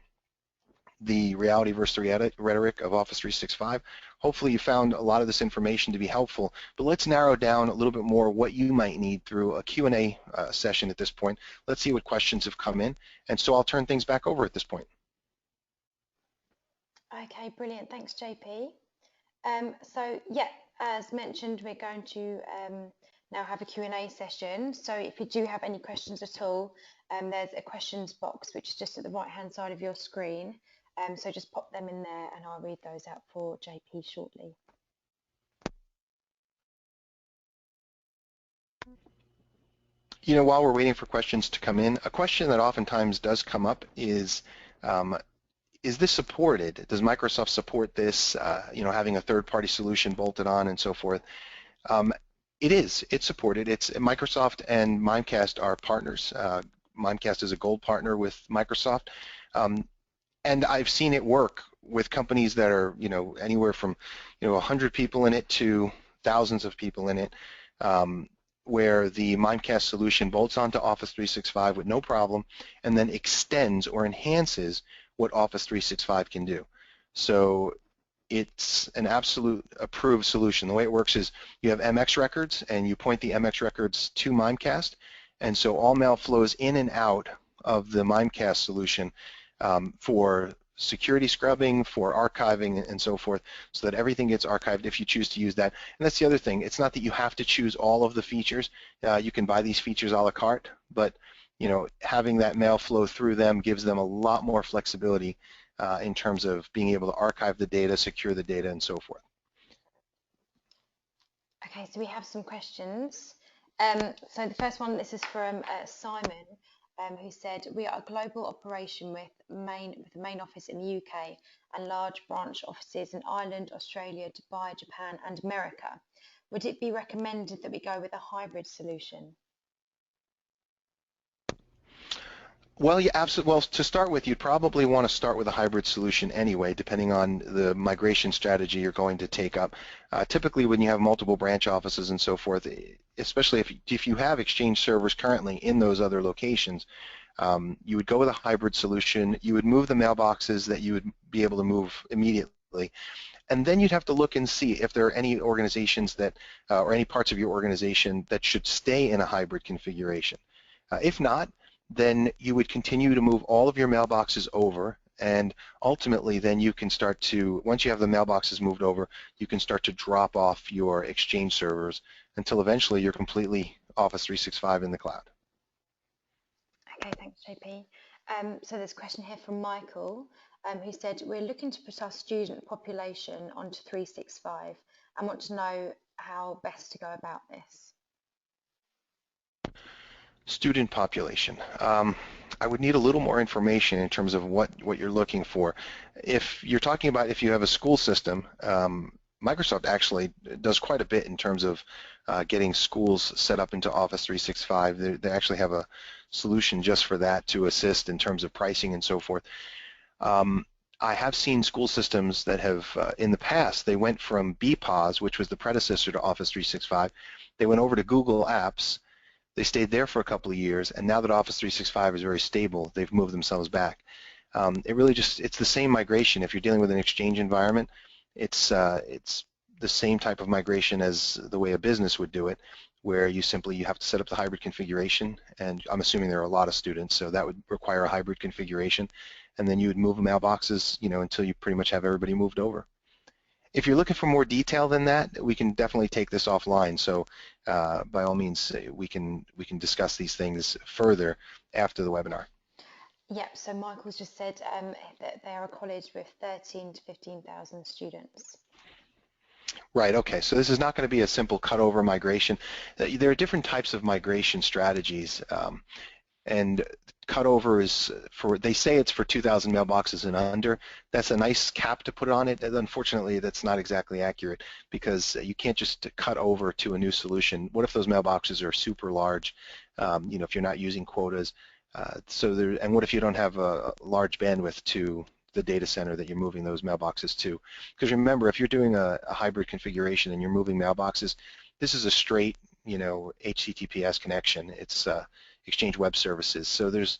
the reality versus the rhetoric of Office 365. Hopefully you found a lot of this information to be helpful, but let's narrow down a little bit more what you might need through a Q&A session at this point. Let's see what questions have come in, and so I'll turn things back over at this point. Okay, brilliant. Thanks, JP. So yeah, as mentioned, we're going to now have a Q&A session. So if you do have any questions at all, there's a questions box which is just at the right-hand side of your screen. So just pop them in there and I'll read those out for JP shortly. You know, while we're waiting for questions to come in, a question that oftentimes does come up is this supported? Does Microsoft support this, you know, having a third-party solution bolted on and so forth? It is. It's supported. It's Microsoft and Mimecast are partners. Mimecast is a gold partner with Microsoft. And I've seen it work with companies that are, you know, anywhere from, you know, 100 people in it to thousands of people in it, where the Mimecast solution bolts onto Office 365 with no problem and then extends or enhances what Office 365 can do. So it's an absolute approved solution. The way it works is you have MX records and you point the MX records to Mimecast, and so all mail flows in and out of the Mimecast solution for security scrubbing, for archiving, and so forth, so that everything gets archived if you choose to use that. And that's the other thing. It's not that you have to choose all of the features. You can buy these features a la carte, but you know, having that mail flow through them gives them a lot more flexibility in terms of being able to archive the data, secure the data, and so forth. Okay, so we have some questions. So the first one, this is from Simon, who said, we are a global operation with the main office in the UK and large branch offices in Ireland, Australia, Dubai, Japan, and America. Would it be recommended that we go with a hybrid solution? Well, yeah, absolutely. Well, to start with, you'd probably want to start with a hybrid solution anyway, depending on the migration strategy you're going to take up. Typically, when you have multiple branch offices and so forth, especially if you have Exchange servers currently in those other locations, you would go with a hybrid solution. You would move the mailboxes that you would be able to move immediately. And then you'd have to look and see if there are any organizations that, or any parts of your organization that should stay in a hybrid configuration. If not, then you would continue to move all of your mailboxes over, and ultimately then you can start to, once you have the mailboxes moved over, you can start to drop off your Exchange servers until eventually you're completely Office 365 in the cloud. Okay, thanks, JP. So there's a question here from Michael, who said, we're looking to put our student population onto 365 and want to know how best to go about this. Student population. I would need a little more information in terms of what you're looking for. If you're talking about if you have a school system, Microsoft actually does quite a bit in terms of getting schools set up into Office 365. They actually have a solution just for that to assist in terms of pricing and so forth. I have seen school systems that have, in the past, they went from BPOS, which was the predecessor to Office 365, they went over to Google Apps. They stayed there for a couple of years, and now that Office 365 is very stable, they've moved themselves back. It really it's the same migration. If you're dealing with an Exchange environment, it's the same type of migration as the way a business would do it, where you have to set up the hybrid configuration, and I'm assuming there are a lot of students, so that would require a hybrid configuration, and then you would move mailboxes, you know, until you pretty much have everybody moved over. If you're looking for more detail than that, we can definitely take this offline. So by all means, we can discuss these things further after the webinar. Yep, so Michael's just said that they are a college with 13 to 15,000 students. Right, okay, so this is not going to be a simple cutover migration. There are different types of migration strategies. and cutover is for, they say it's for 2,000 mailboxes and under. That's a nice cap to put on it. And unfortunately, that's not exactly accurate because you can't just cut over to a new solution. What if those mailboxes are super large? If you're not using quotas. And what if you don't have a large bandwidth to the data center that you're moving those mailboxes to? Because remember, if you're doing a hybrid configuration and you're moving mailboxes, this is a straight, HTTPS connection. It's Exchange Web Services. So there's,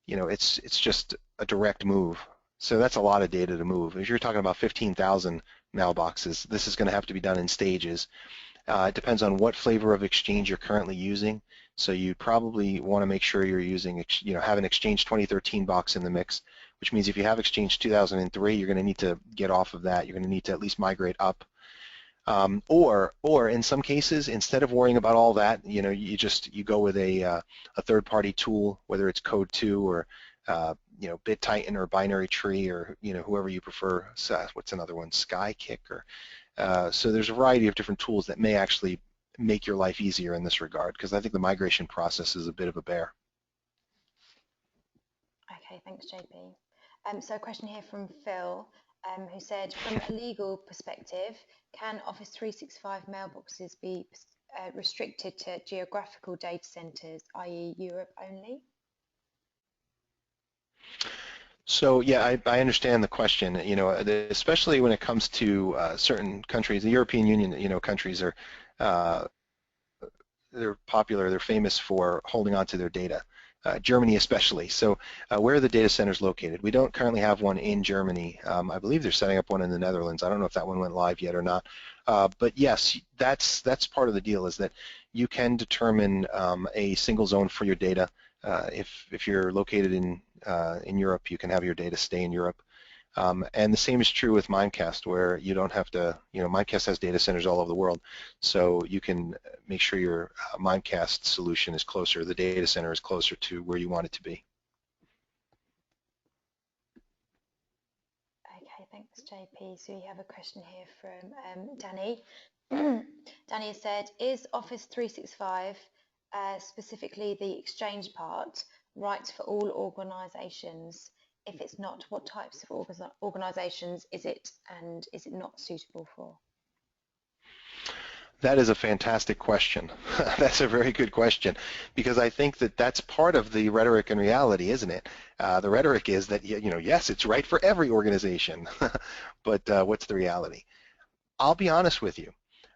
it's just a direct move. So that's a lot of data to move. If you're talking about 15,000 mailboxes, this is going to have to be done in stages. It depends on what flavor of Exchange you're currently using. So you probably want to make sure you're using, have an Exchange 2013 box in the mix, which means if you have Exchange 2003, you're going to need to get off of that. You're going to need to at least migrate up. Or in some cases, instead of worrying about all that, you go with a third-party tool, whether it's Code2 or BitTitan or Binary Tree or whoever you prefer. What's another one? Skykick or so there's a variety of different tools that may actually make your life easier in this regard, because I think the migration process is a bit of a bear. Okay, thanks, JP. So a question here from Phil, who said, from a legal perspective, can Office 365 mailboxes be restricted to geographical data centers, i.e. Europe only? So yeah, I understand the question. Especially when it comes to certain countries, the European Union, countries are they're popular. They're famous for holding on to their data. Germany especially. So where are the data centers located? We don't currently have one in Germany. I believe they're setting up one in the Netherlands. I don't know if that one went live yet or not. But yes, that's part of the deal, is that you can determine a single zone for your data. If you're located in Europe, you can have your data stay in Europe. And the same is true with Mimecast, where you don't have to, Mimecast has data centers all over the world, so you can make sure your Mimecast solution is closer, the data center is closer to where you want it to be. Okay, thanks, JP. So we have a question here from Danny. Danny said, is Office 365, specifically the Exchange part, right for all organizations? If it's not, what types of organizations is it, and is it not suitable for? That is a fantastic question. That's a very good question, because I think that that's part of the rhetoric and reality, isn't it? The rhetoric is that, yes, it's right for every organization, but what's the reality? I'll be honest with you.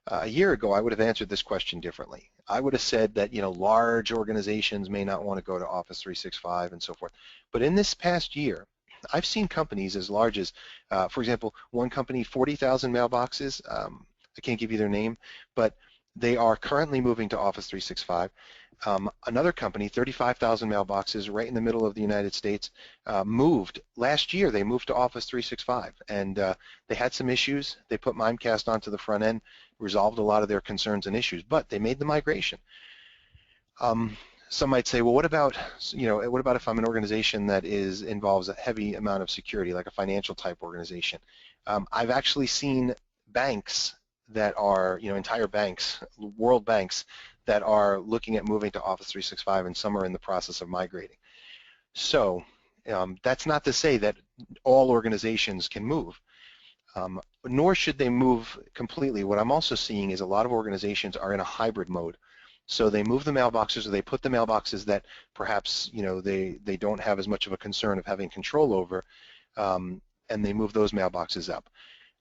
A year ago, I would have answered this question differently. I would have said that, large organizations may not want to go to Office 365 and so forth. But in this past year, I've seen companies as large as, for example, one company, 40,000 mailboxes. I can't give you their name, but they are currently moving to Office 365. Another company, 35,000 mailboxes right in the middle of the United States, moved. Last year, they moved to Office 365, and they had some issues. They put Mimecast onto the front end, resolved a lot of their concerns and issues, but they made the migration. Some might say, well, what about if I'm an organization that involves a heavy amount of security, like a financial type organization? I've actually seen banks that are, entire banks, world banks, that are looking at moving to Office 365, and some are in the process of migrating. So that's not to say that all organizations can move, nor should they move completely. What I'm also seeing is a lot of organizations are in a hybrid mode. So they move the mailboxes, or they put the mailboxes that perhaps they don't have as much of a concern of having control over, and they move those mailboxes up.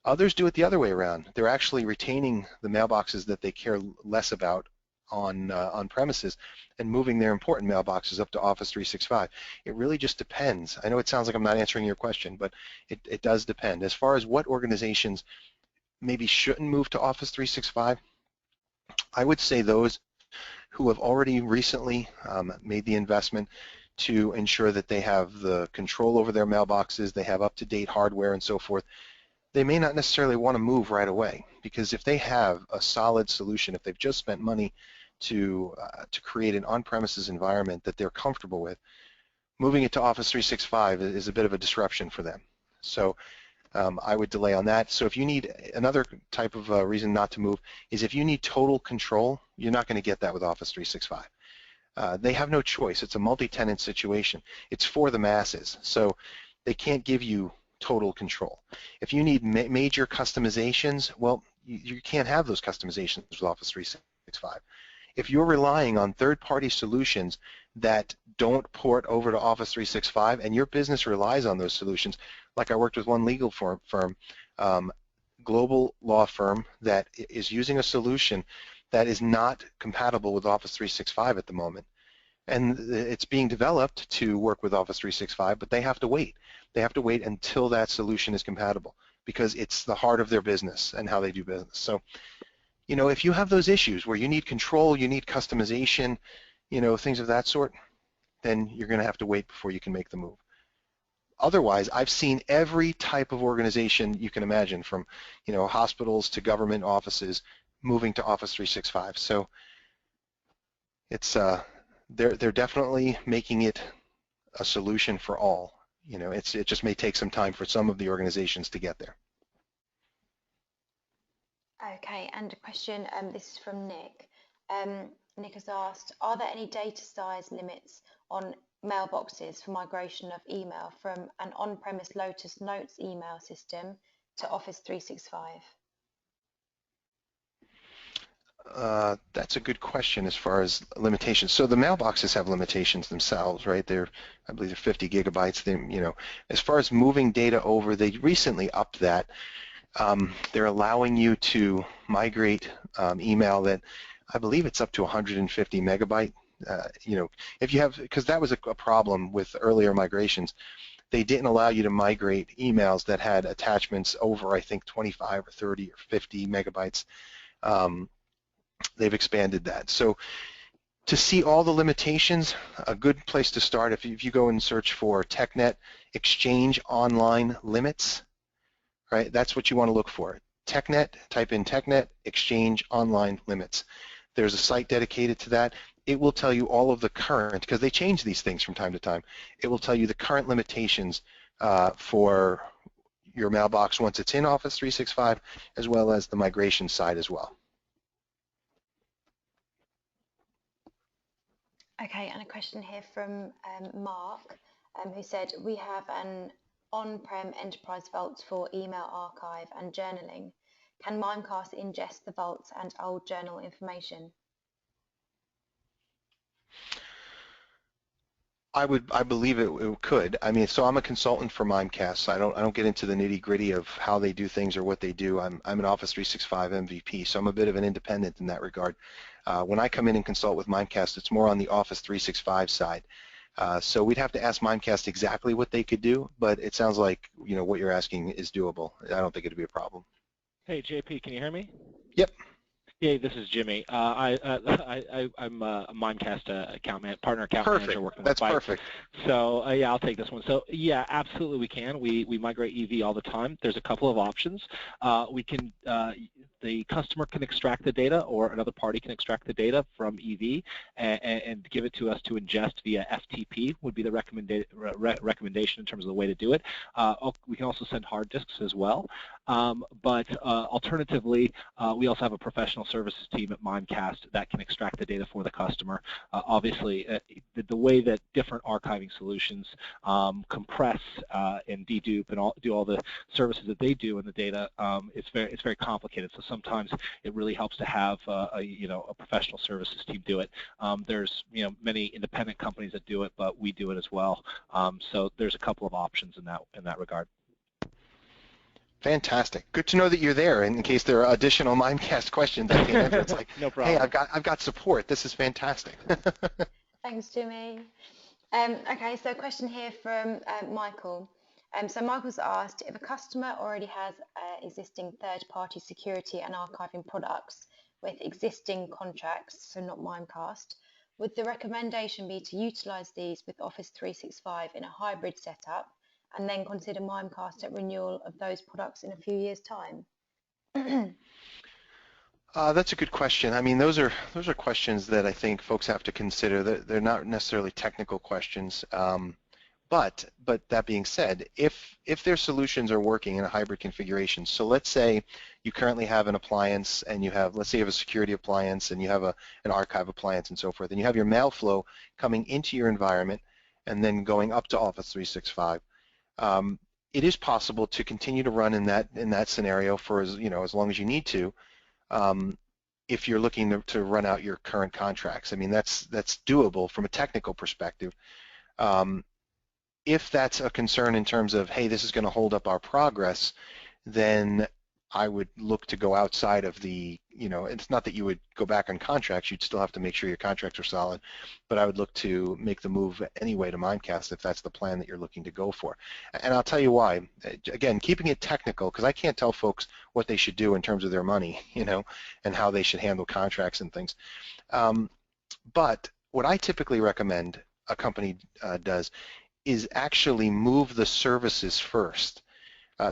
Others do it the other way around. They're actually retaining the mailboxes that they care less about on premises and moving their important mailboxes up to Office 365. It really just depends. I know it sounds like I'm not answering your question, but it does depend. As far as what organizations maybe shouldn't move to Office 365, I would say those who have already recently made the investment to ensure that they have the control over their mailboxes, they have up-to-date hardware and so forth. They may not necessarily want to move right away, because if they have a solid solution, if they've just spent money to create an on-premises environment that they're comfortable with, moving it to Office 365 is a bit of a disruption for them. So I would delay on that. So if you need another type of reason not to move is if you need total control, you're not going to get that with Office 365. They have no choice. It's a multi-tenant situation. It's for the masses, so they can't give you total control. If you need major customizations, well, you can't have those customizations with Office 365. If you're relying on third-party solutions that don't port over to Office 365 and your business relies on those solutions, like I worked with one legal firm, global law firm that is using a solution that is not compatible with Office 365 at the moment. And it's being developed to work with Office 365, but they have to wait. They have to wait until that solution is compatible because it's the heart of their business and how they do business. So, you know, if you have those issues where you need control, you need customization, you know, things of that sort, then you're going to have to wait before you can make the move. Otherwise, I've seen every type of organization you can imagine, from, you know, hospitals to government offices moving to Office 365. So it's they're definitely making it a solution for all. You know, it just may take some time for some of the organizations to get there. Okay, and a question, this is from Nick. Nick has asked, are there any data size limits on mailboxes for migration of email from an on-premise Lotus Notes email system to Office 365? That's a good question as far as limitations. So the mailboxes have limitations themselves, right? I believe they're 50 gigabytes. You know, as far as moving data over, they recently upped that. They're allowing you to migrate email that I believe it's up to 150 megabyte. You know, if you have, because that was a problem with earlier migrations. They didn't allow you to migrate emails that had attachments over, I think, 25 or 30 or 50 megabytes. They've expanded that. So to see all the limitations, a good place to start, if you go and search for TechNet Exchange Online Limits, right, that's what you want to look for. TechNet, type in TechNet Exchange Online Limits. There's a site dedicated to that. It will tell you all of the current, because they change these things from time to time, it will tell you the current limitations for your mailbox once it's in Office 365, as well as the migration side as well. Okay, and a question here from Mark, who said, we have an on-prem enterprise vault for email archive and journaling. Can Mimecast ingest the vaults and old journal information? I believe it could. I mean, so I'm a consultant for Mimecast, so I don't get into the nitty-gritty of how they do things or what they do. I'm an Office 365 MVP, so I'm a bit of an independent in that regard. When I come in and consult with Mimecast, it's more on the Office 365 side. So we'd have to ask Mimecast exactly what they could do, but it sounds like, you know, what you're asking is doable. I don't think it'd be a problem. Hey, JP, can you hear me? Yep. Hey, this is Jimmy. I'm a Mimecast partner account manager working with That's perfect. So yeah, I'll take this one. So yeah, absolutely we can. We migrate EV all the time. There's a couple of options. We can the customer can extract the data, or another party can extract the data from EV and give it to us to ingest via FTP would be the recommendation in terms of the way to do it. We can also send hard disks as well. But alternatively, we also have a professional services team at Mimecast that can extract the data for the customer. Obviously, the way that different archiving solutions compress and dedupe and do all the services that they do in the data, it's very complicated. So sometimes it really helps to have a professional services team do it. There's many independent companies that do it, but we do it as well. So there's a couple of options in that regard. Fantastic. Good to know that you're there in case there are additional Mimecast questions I can answer. It's like, no problem. Hey, I've got support. This is fantastic. Thanks, Jimmy. Okay, so a question here from Michael. So Michael's asked, if a customer already has existing third-party security and archiving products with existing contracts, so not Mimecast, would the recommendation be to utilize these with Office 365 in a hybrid setup and then consider Mimecast at renewal of those products in a few years' time? That's a good question. I mean, those are questions that I think folks have to consider. They're not necessarily technical questions, but But that being said, if their solutions are working in a hybrid configuration, so let's say you currently have an appliance and you have, let's say you have a security appliance and you have an archive appliance and so forth, and you have your mail flow coming into your environment and then going up to Office 365. It is possible to continue to run in that scenario for as long as you need to, if you're looking to run out your current contracts. I mean, that's doable from a technical perspective. If that's a concern in terms of, hey, this is going to hold up our progress, then I would look to go outside of the, it's not that you would go back on contracts, you'd still have to make sure your contracts are solid, but I would look to make the move anyway to Mimecast if that's the plan that you're looking to go for. And I'll tell you why. Again, keeping it technical, because I can't tell folks what they should do in terms of their money, and how they should handle contracts and things. But what I typically recommend a company does is actually move the services first.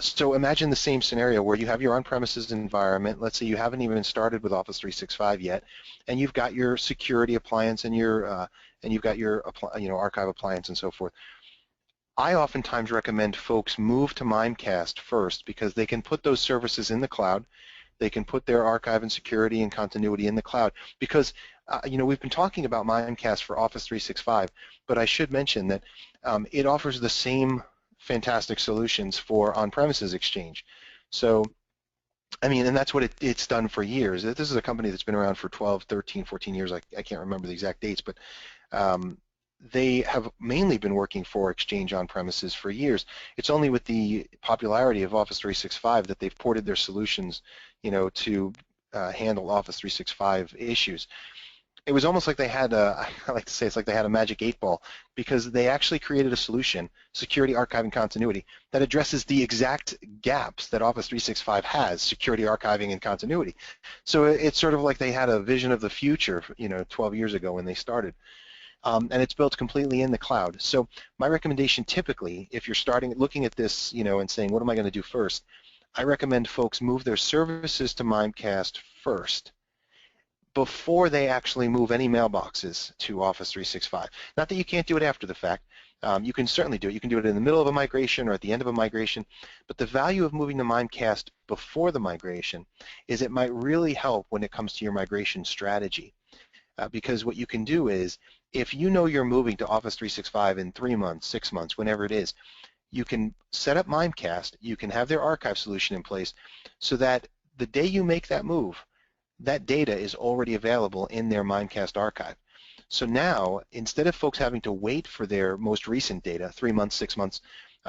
So imagine the same scenario where you have your on-premises environment. Let's say you haven't even started with Office 365 yet, and you've got your security appliance and you've got your archive appliance and so forth. I oftentimes recommend folks move to Mimecast first because they can put those services in the cloud. They can put their archive and security and continuity in the cloud because we've been talking about Mimecast for Office 365, but I should mention that it offers the same fantastic solutions for on-premises Exchange. So, I mean, and that's what it's done for years. This is a company that's been around for 12, 13, 14 years. I can't remember the exact dates, but they have mainly been working for Exchange on-premises for years. It's only with the popularity of Office 365 that they've ported their solutions, to handle Office 365 issues. It was almost like they had I like to say it's like they had a magic 8-ball because they actually created a solution, security, archiving, continuity, that addresses the exact gaps that Office 365 has, security, archiving, and continuity. So it's sort of like they had a vision of the future, 12 years ago when they started. And it's built completely in the cloud. So my recommendation typically, if you're looking at this, and saying, what am I going to do first? I recommend folks move their services to Mimecast first before they actually move any mailboxes to Office 365. Not that you can't do it after the fact. You can certainly do it. You can do it in the middle of a migration or at the end of a migration. But the value of moving to Mimecast before the migration is it might really help when it comes to your migration strategy. Because what you can do is, if you know you're moving to Office 365 in 3 months, 6 months, whenever it is, you can set up Mimecast, you can have their archive solution in place so that the day you make that move, that data is already available in their Mimecast archive. So now, instead of folks having to wait for their most recent data, 3 months, 6 months,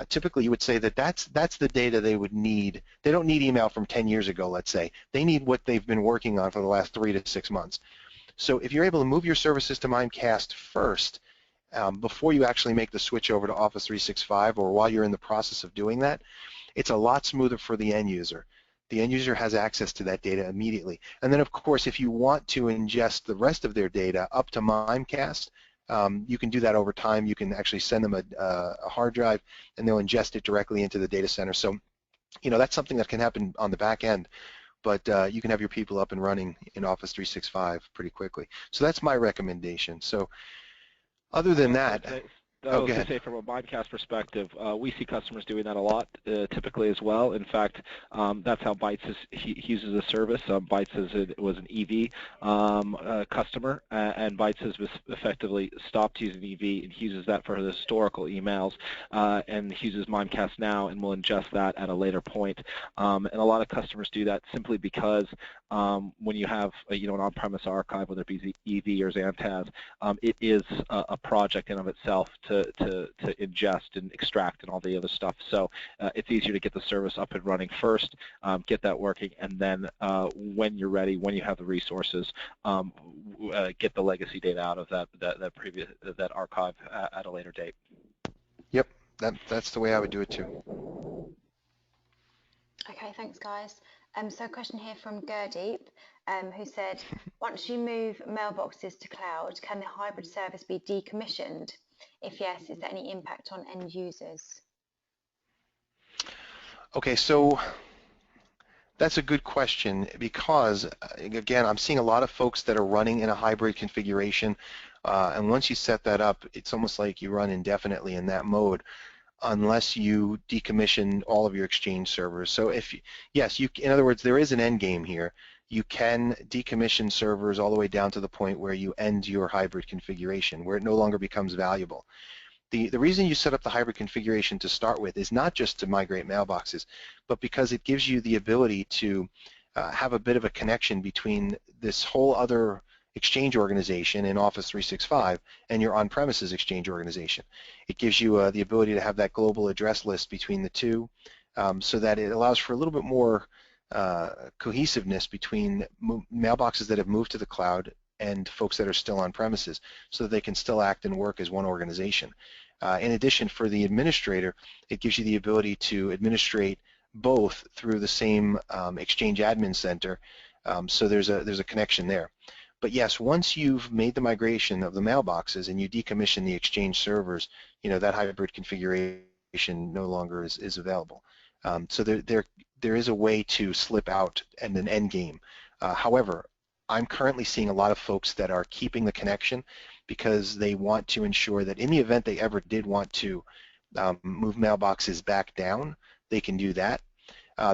typically you would say that that's the data they would need. They don't need email from 10 years ago, let's say. They need what they've been working on for the last 3 to 6 months. So if you're able to move your services to Mimecast first, before you actually make the switch over to Office 365 or while you're in the process of doing that, it's a lot smoother for the end user. The end user has access to that data immediately. And then, of course, if you want to ingest the rest of their data up to Mimecast, you can do that over time. You can actually send them a hard drive, and they'll ingest it directly into the data center. So, that's something that can happen on the back end. But you can have your people up and running in Office 365 pretty quickly. So that's my recommendation. So other than that, I was going to say, from a Mimecast perspective, we see customers doing that a lot, typically as well. In fact, that's how Bytes uses the service. Bytes was an EV customer, and Bytes has effectively stopped using EV and uses that for the historical emails, and uses Mimecast now and will ingest that at a later point. And a lot of customers do that simply because when you have an on-premise archive, whether it be EV or Xantaz, it is a project in of itself to ingest and extract and all the other stuff. So it's easier to get the service up and running first, get that working, and then when you're ready, when you have the resources, get the legacy data out of that archive at a later date. Yep, that's the way I would do it too. Okay, thanks guys. So a question here from Gurdeep, who said, once you move mailboxes to cloud, can the hybrid service be decommissioned? If yes, is there any impact on end users? Okay, so that's a good question because, again, I'm seeing a lot of folks that are running in a hybrid configuration. And once you set that up, it's almost like you run indefinitely in that mode unless you decommission all of your Exchange servers. So yes, in other words, there is an end game here. You can decommission servers all the way down to the point where you end your hybrid configuration, where it no longer becomes valuable. The reason you set up the hybrid configuration to start with is not just to migrate mailboxes, but because it gives you the ability to have a bit of a connection between this whole other Exchange organization in Office 365 and your on-premises Exchange organization. It gives you the ability to have that global address list between the two, so that it allows for a little bit more cohesiveness between mailboxes that have moved to the cloud and folks that are still on premises, so that they can still act and work as one organization. In addition, for the administrator, it gives you the ability to administrate both through the same Exchange Admin Center, so there's a connection there. But yes, once you've made the migration of the mailboxes and you decommission the Exchange servers, that hybrid configuration no longer is available. So there is a way to slip out and an end game. However, I'm currently seeing a lot of folks that are keeping the connection because they want to ensure that in the event they ever did want to move mailboxes back down, they can do that.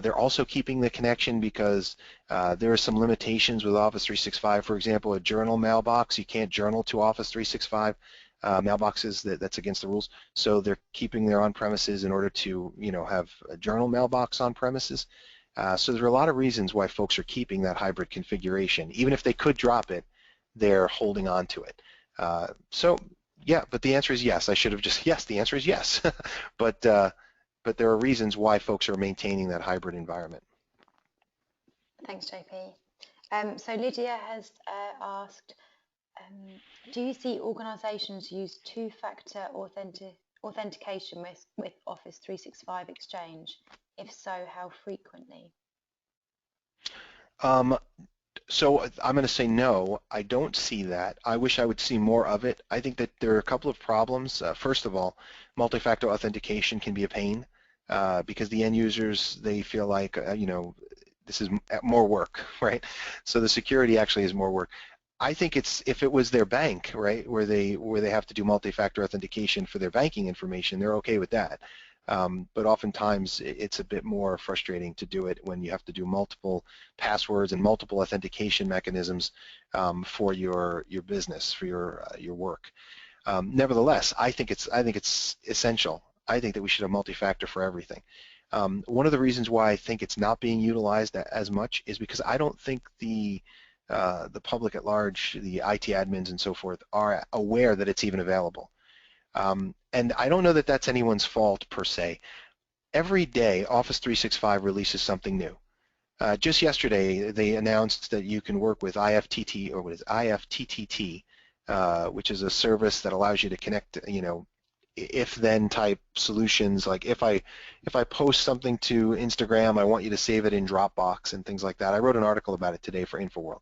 They're also keeping the connection because there are some limitations with Office 365. For example, a journal mailbox, you can't journal to Office 365 mailboxes. That's against the rules. So they're keeping their on-premises in order to have a journal mailbox on premises. So there are a lot of reasons why folks are keeping that hybrid configuration. Even if they could drop it, they're holding on to it. So yeah, but the answer is yes. I should have just, yes, the answer is yes. But there are reasons why folks are maintaining that hybrid environment. Thanks, JP. So Lydia has asked, do you see organisations use two-factor authentication with Office 365 Exchange? If so, how frequently? So I'm going to say no, I don't see that. I wish I would see more of it. I think that there are a couple of problems. First of all, multi-factor authentication can be a pain because the end users, they feel like, this is more work, right? So the security actually is more work. I think if it was their bank, right, where they have to do multi-factor authentication for their banking information, they're okay with that. But oftentimes it's a bit more frustrating to do it when you have to do multiple passwords and multiple authentication mechanisms for your business, for your work. Nevertheless, I think it's essential. I think that we should have multi-factor for everything. One of the reasons why I think it's not being utilized as much is because I don't think the public at large, the IT admins and so forth, are aware that it's even available. And I don't know that that's anyone's fault per se. Every day, Office 365 releases something new. Just yesterday, they announced that you can work with IFTTT, or what is IFTTT, which is a service that allows you to connect, if-then type solutions. Like if I post something to Instagram, I want you to save it in Dropbox and things like that. I wrote an article about it today for InfoWorld.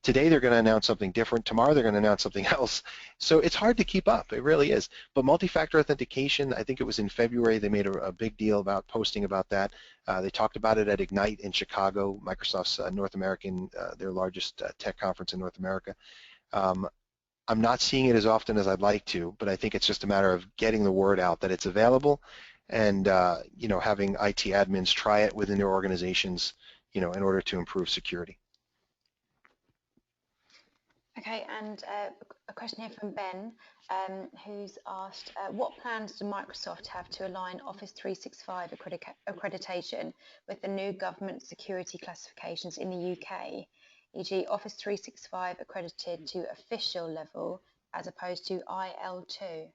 Today they're going to announce something different. Tomorrow they're going to announce something else. So it's hard to keep up. It really is. But multi-factor authentication, I think it was in February, they made a big deal about posting about that. They talked about it at Ignite in Chicago, Microsoft's North American, their largest tech conference in North America. I'm not seeing it as often as I'd like to, but I think it's just a matter of getting the word out that it's available and having IT admins try it within their organizations, in order to improve security. Okay, and a question here from Ben, who's asked, what plans do Microsoft have to align Office 365 accreditation with the new government security classifications in the UK, e.g. Office 365 accredited to official level as opposed to IL2?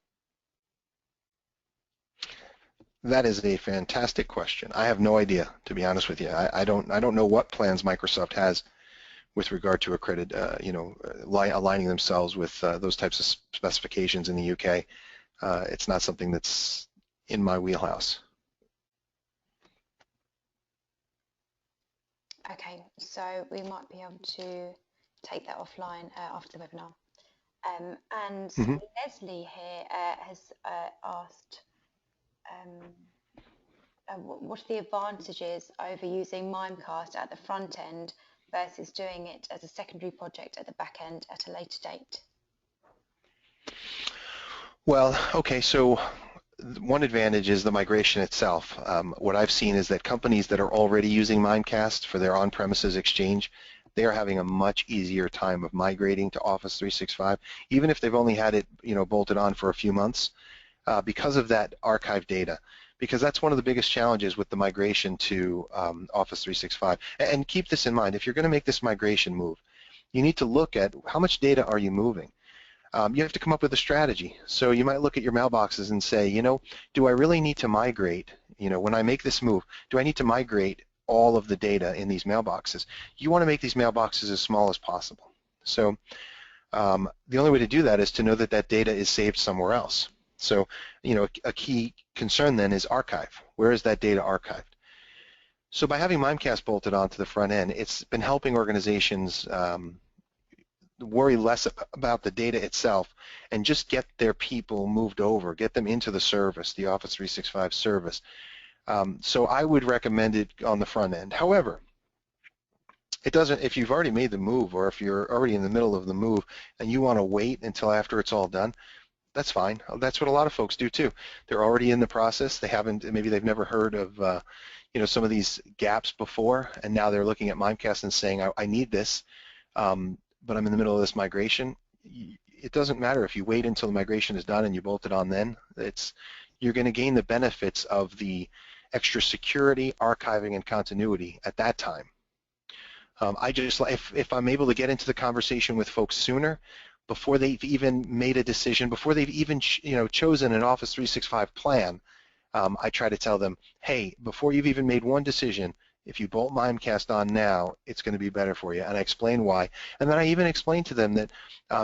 That is a fantastic question. I have no idea, to be honest with you. I don't know what plans Microsoft has with regard to aligning themselves with those types of specifications in the UK. It's not something that's in my wheelhouse. Okay, so we might be able to take that offline after the webinar. And Leslie here has asked, what are the advantages over using Mimecast at the front end versus doing it as a secondary project at the back end at a later date? Well, okay, so one advantage is the migration itself. What I've seen is that companies that are already using Mimecast for their on-premises exchange, they are having a much easier time of migrating to Office 365, even if they've only had it, bolted on for a few months, because of that archive data. Because that's one of the biggest challenges with the migration to Office 365. And keep this in mind, if you're going to make this migration move, you need to look at how much data are you moving. You have to come up with a strategy. So you might look at your mailboxes and say, do I really need to migrate, when I make this move, do I need to migrate all of the data in these mailboxes? You want to make these mailboxes as small as possible. So the only way to do that is to know that that data is saved somewhere else. So, a key concern then is archive. Where is that data archived? So by having Mimecast bolted onto the front end, it's been helping organizations worry less about the data itself and just get their people moved over, get them into the service, the Office 365 service. So I would recommend it on the front end. However, it doesn't, if you've already made the move or if you're already in the middle of the move and you want to wait until after it's all done, that's fine. That's what a lot of folks do too. They're already in the process. They haven't, maybe they've never heard of some of these gaps before, and now they're looking at Mimecast and saying, I need this. But I'm in the middle of this migration. It doesn't matter if you wait until the migration is done and you bolt it on then. You're going to gain the benefits of the extra security, archiving, and continuity at that time. If I'm able to get into the conversation with folks sooner, before they've even made a decision, before they've even chosen an Office 365 plan, I try to tell them, hey, before you've even made one decision, if you bolt Mimecast on now, it's going to be better for you, and I explain why. And then I even explain to them that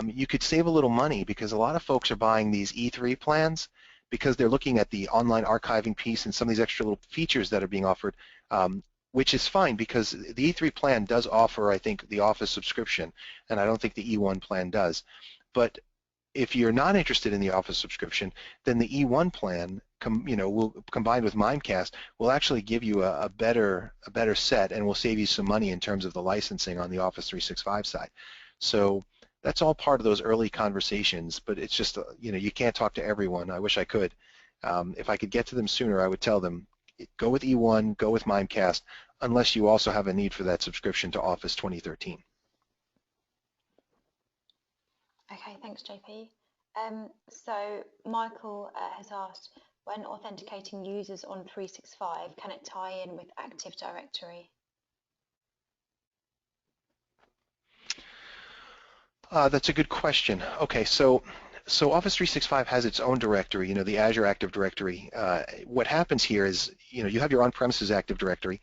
you could save a little money because a lot of folks are buying these E3 plans because they're looking at the online archiving piece and some of these extra little features that are being offered, which is fine because the E3 plan does offer, I think, the Office subscription, and I don't think the E1 plan does. But if you're not interested in the Office subscription, then the E1 plan, will combined with Mimecast, will actually give you a better set and will save you some money in terms of the licensing on the Office 365 side. So that's all part of those early conversations, but it's just, you can't talk to everyone. I wish I could. If I could get to them sooner, I would tell them, go with E1, go with Mimecast, unless you also have a need for that subscription to Office 2013. Okay, thanks, JP. So Michael has asked, when authenticating users on 365, can it tie in with Active Directory? That's a good question. Okay, so Office 365 has its own directory, the Azure Active Directory. What happens here is, you have your on-premises Active Directory,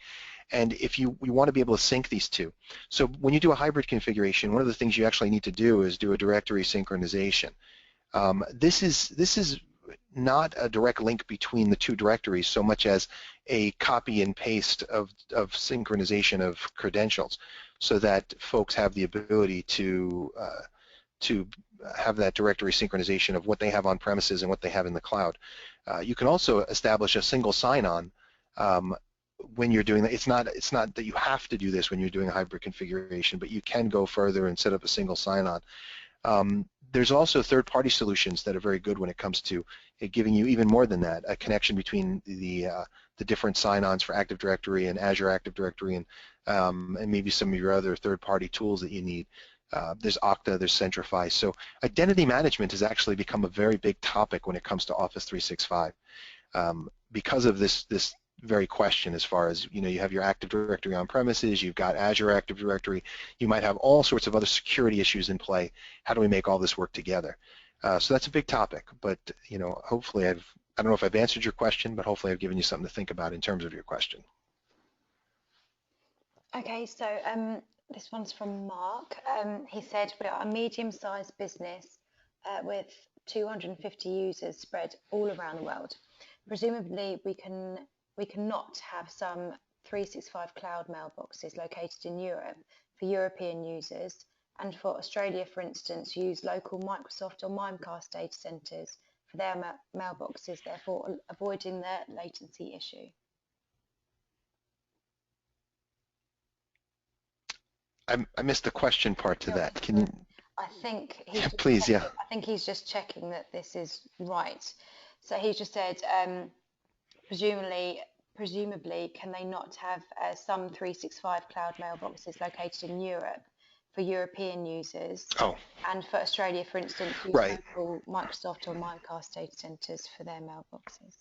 and if you want to be able to sync these two. So when you do a hybrid configuration, one of the things you actually need to do is do a directory synchronization. This is not a direct link between the two directories so much as a copy and paste of synchronization of credentials so that folks have the ability to have that directory synchronization of what they have on premises and what they have in the cloud. You can also establish a single sign-on when you're doing that. It's not that you have to do this when you're doing a hybrid configuration, but you can go further and set up a single sign-on. There's also third-party solutions that are very good when it comes to giving you even more than that, a connection between the different sign-ons for Active Directory and Azure Active Directory and maybe some of your other third-party tools that you need. There's Octa, there's Centrify. So identity management has actually become a very big topic when it comes to Office 365 because of this very question as far as, you have your Active Directory on premises, you've got Azure Active Directory, you might have all sorts of other security issues in play. How do we make all this work together? So that's a big topic, but hopefully I don't know if I've answered your question, but hopefully I've given you something to think about in terms of your question. Okay, so this one's from Mark. He said, we are a medium-sized business with 250 users spread all around the world. Presumably we cannot have some 365 cloud mailboxes located in Europe for European users, and for Australia, for instance, use local Microsoft or Mimecast data centers for their mailboxes, therefore avoiding the latency issue. I missed the question part to that. Can you? I think he's just Please, checking, yeah. I think he's just checking that this is right. So he's just said, presumably, can they not have some 365 cloud mailboxes located in Europe for European users? Oh, And for Australia, for instance, use right. local Microsoft or Mimecast data centers for their mailboxes?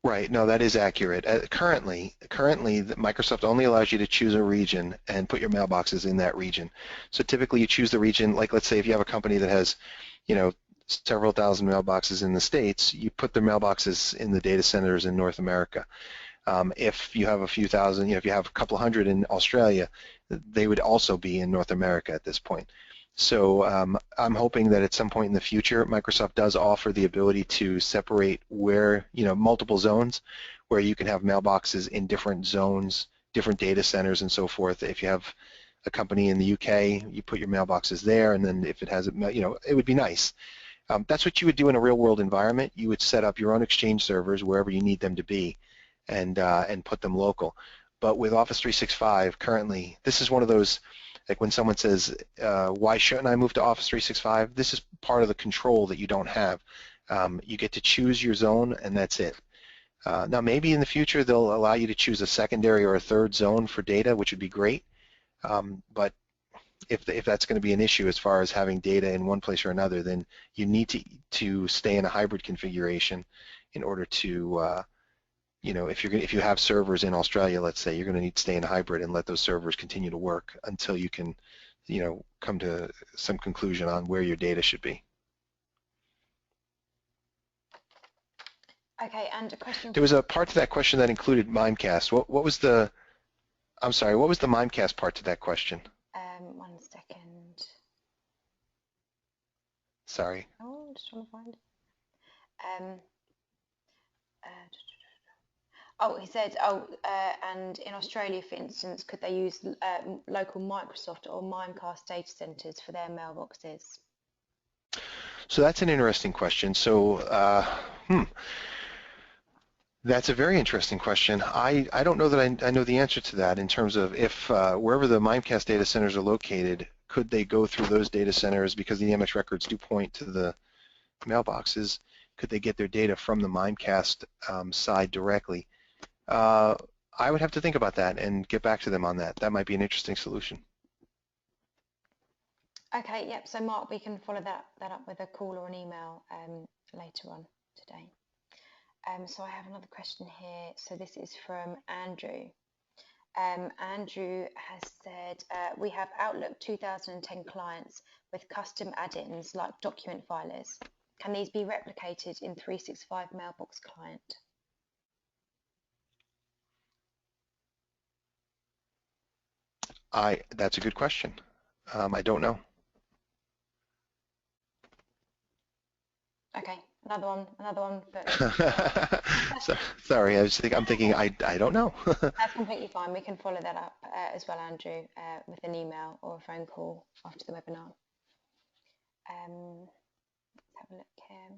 Right. No, that is accurate. Currently, Microsoft only allows you to choose a region and put your mailboxes in that region. So typically, you choose the region. Like, let's say if you have a company that has, several thousand mailboxes in the States, you put their mailboxes in the data centers in North America. If you have a few thousand, if you have a couple hundred in Australia, they would also be in North America at this point. So I'm hoping that at some point in the future, Microsoft does offer the ability to separate where, multiple zones, where you can have mailboxes in different zones, different data centers and so forth. If you have a company in the UK, you put your mailboxes there, and then if it has, it would be nice. That's what you would do in a real-world environment. You would set up your own Exchange servers wherever you need them to be, and put them local. But with Office 365, currently, this is one of those, like when someone says, why shouldn't I move to Office 365? This is part of the control that you don't have. You get to choose your zone, and that's it. Now, maybe in the future, they'll allow you to choose a secondary or a third zone for data, which would be great. But if that's going to be an issue as far as having data in one place or another, then you need to stay in a hybrid configuration in order to, if you have servers in Australia, let's say, you're going to need to stay in a hybrid and let those servers continue to work until you can, come to some conclusion on where your data should be. Okay, and a question. There was a part to that question that included Mimecast. What was the? I'm sorry. What was the Mimecast part to that question? 1 second. Sorry. Oh, just trying to find it. He said, and in Australia, for instance, could they use local Microsoft or Mimecast data centers for their mailboxes? So that's an interesting question. So, that's a very interesting question. I don't know that I know the answer to that in terms of if wherever the Mimecast data centers are located, could they go through those data centers because the EMX records do point to the mailboxes? Could they get their data from the Mimecast side directly? I would have to think about that and get back to them on that. That might be an interesting solution. Okay, yep. So Mark, we can follow that up with a call or an email later on today. So I have another question here. So this is from Andrew. Andrew has said, we have Outlook 2010 clients with custom add-ins like document filers. Can these be replicated in 365 Mailbox client? That's a good question. I don't know. Okay, another one. But Sorry, I'm thinking I don't know. That's completely fine. We can follow that up as well, Andrew, with an email or a phone call after the webinar. Let's have a look here.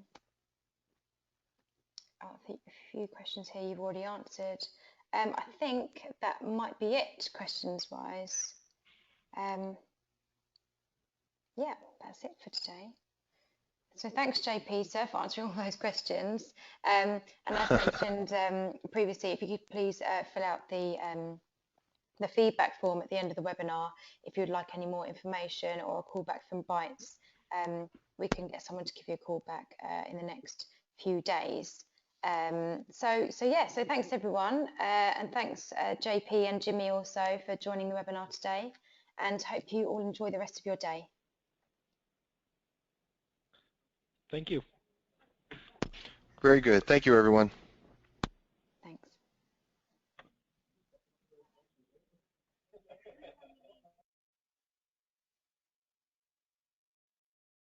I think a few questions here you've already answered. I think that might be it, questions-wise. Yeah, that's it for today. So thanks, JP, sir, for answering all those questions. And as mentioned previously, if you could please fill out the feedback form at the end of the webinar if you'd like any more information or a call back from Bytes. We can get someone to give you a call back in the next few days. So thanks everyone, and thanks JP and Jimmy also for joining the webinar today, and hope you all enjoy the rest of your day. Thank you. Very good. Thank you, everyone.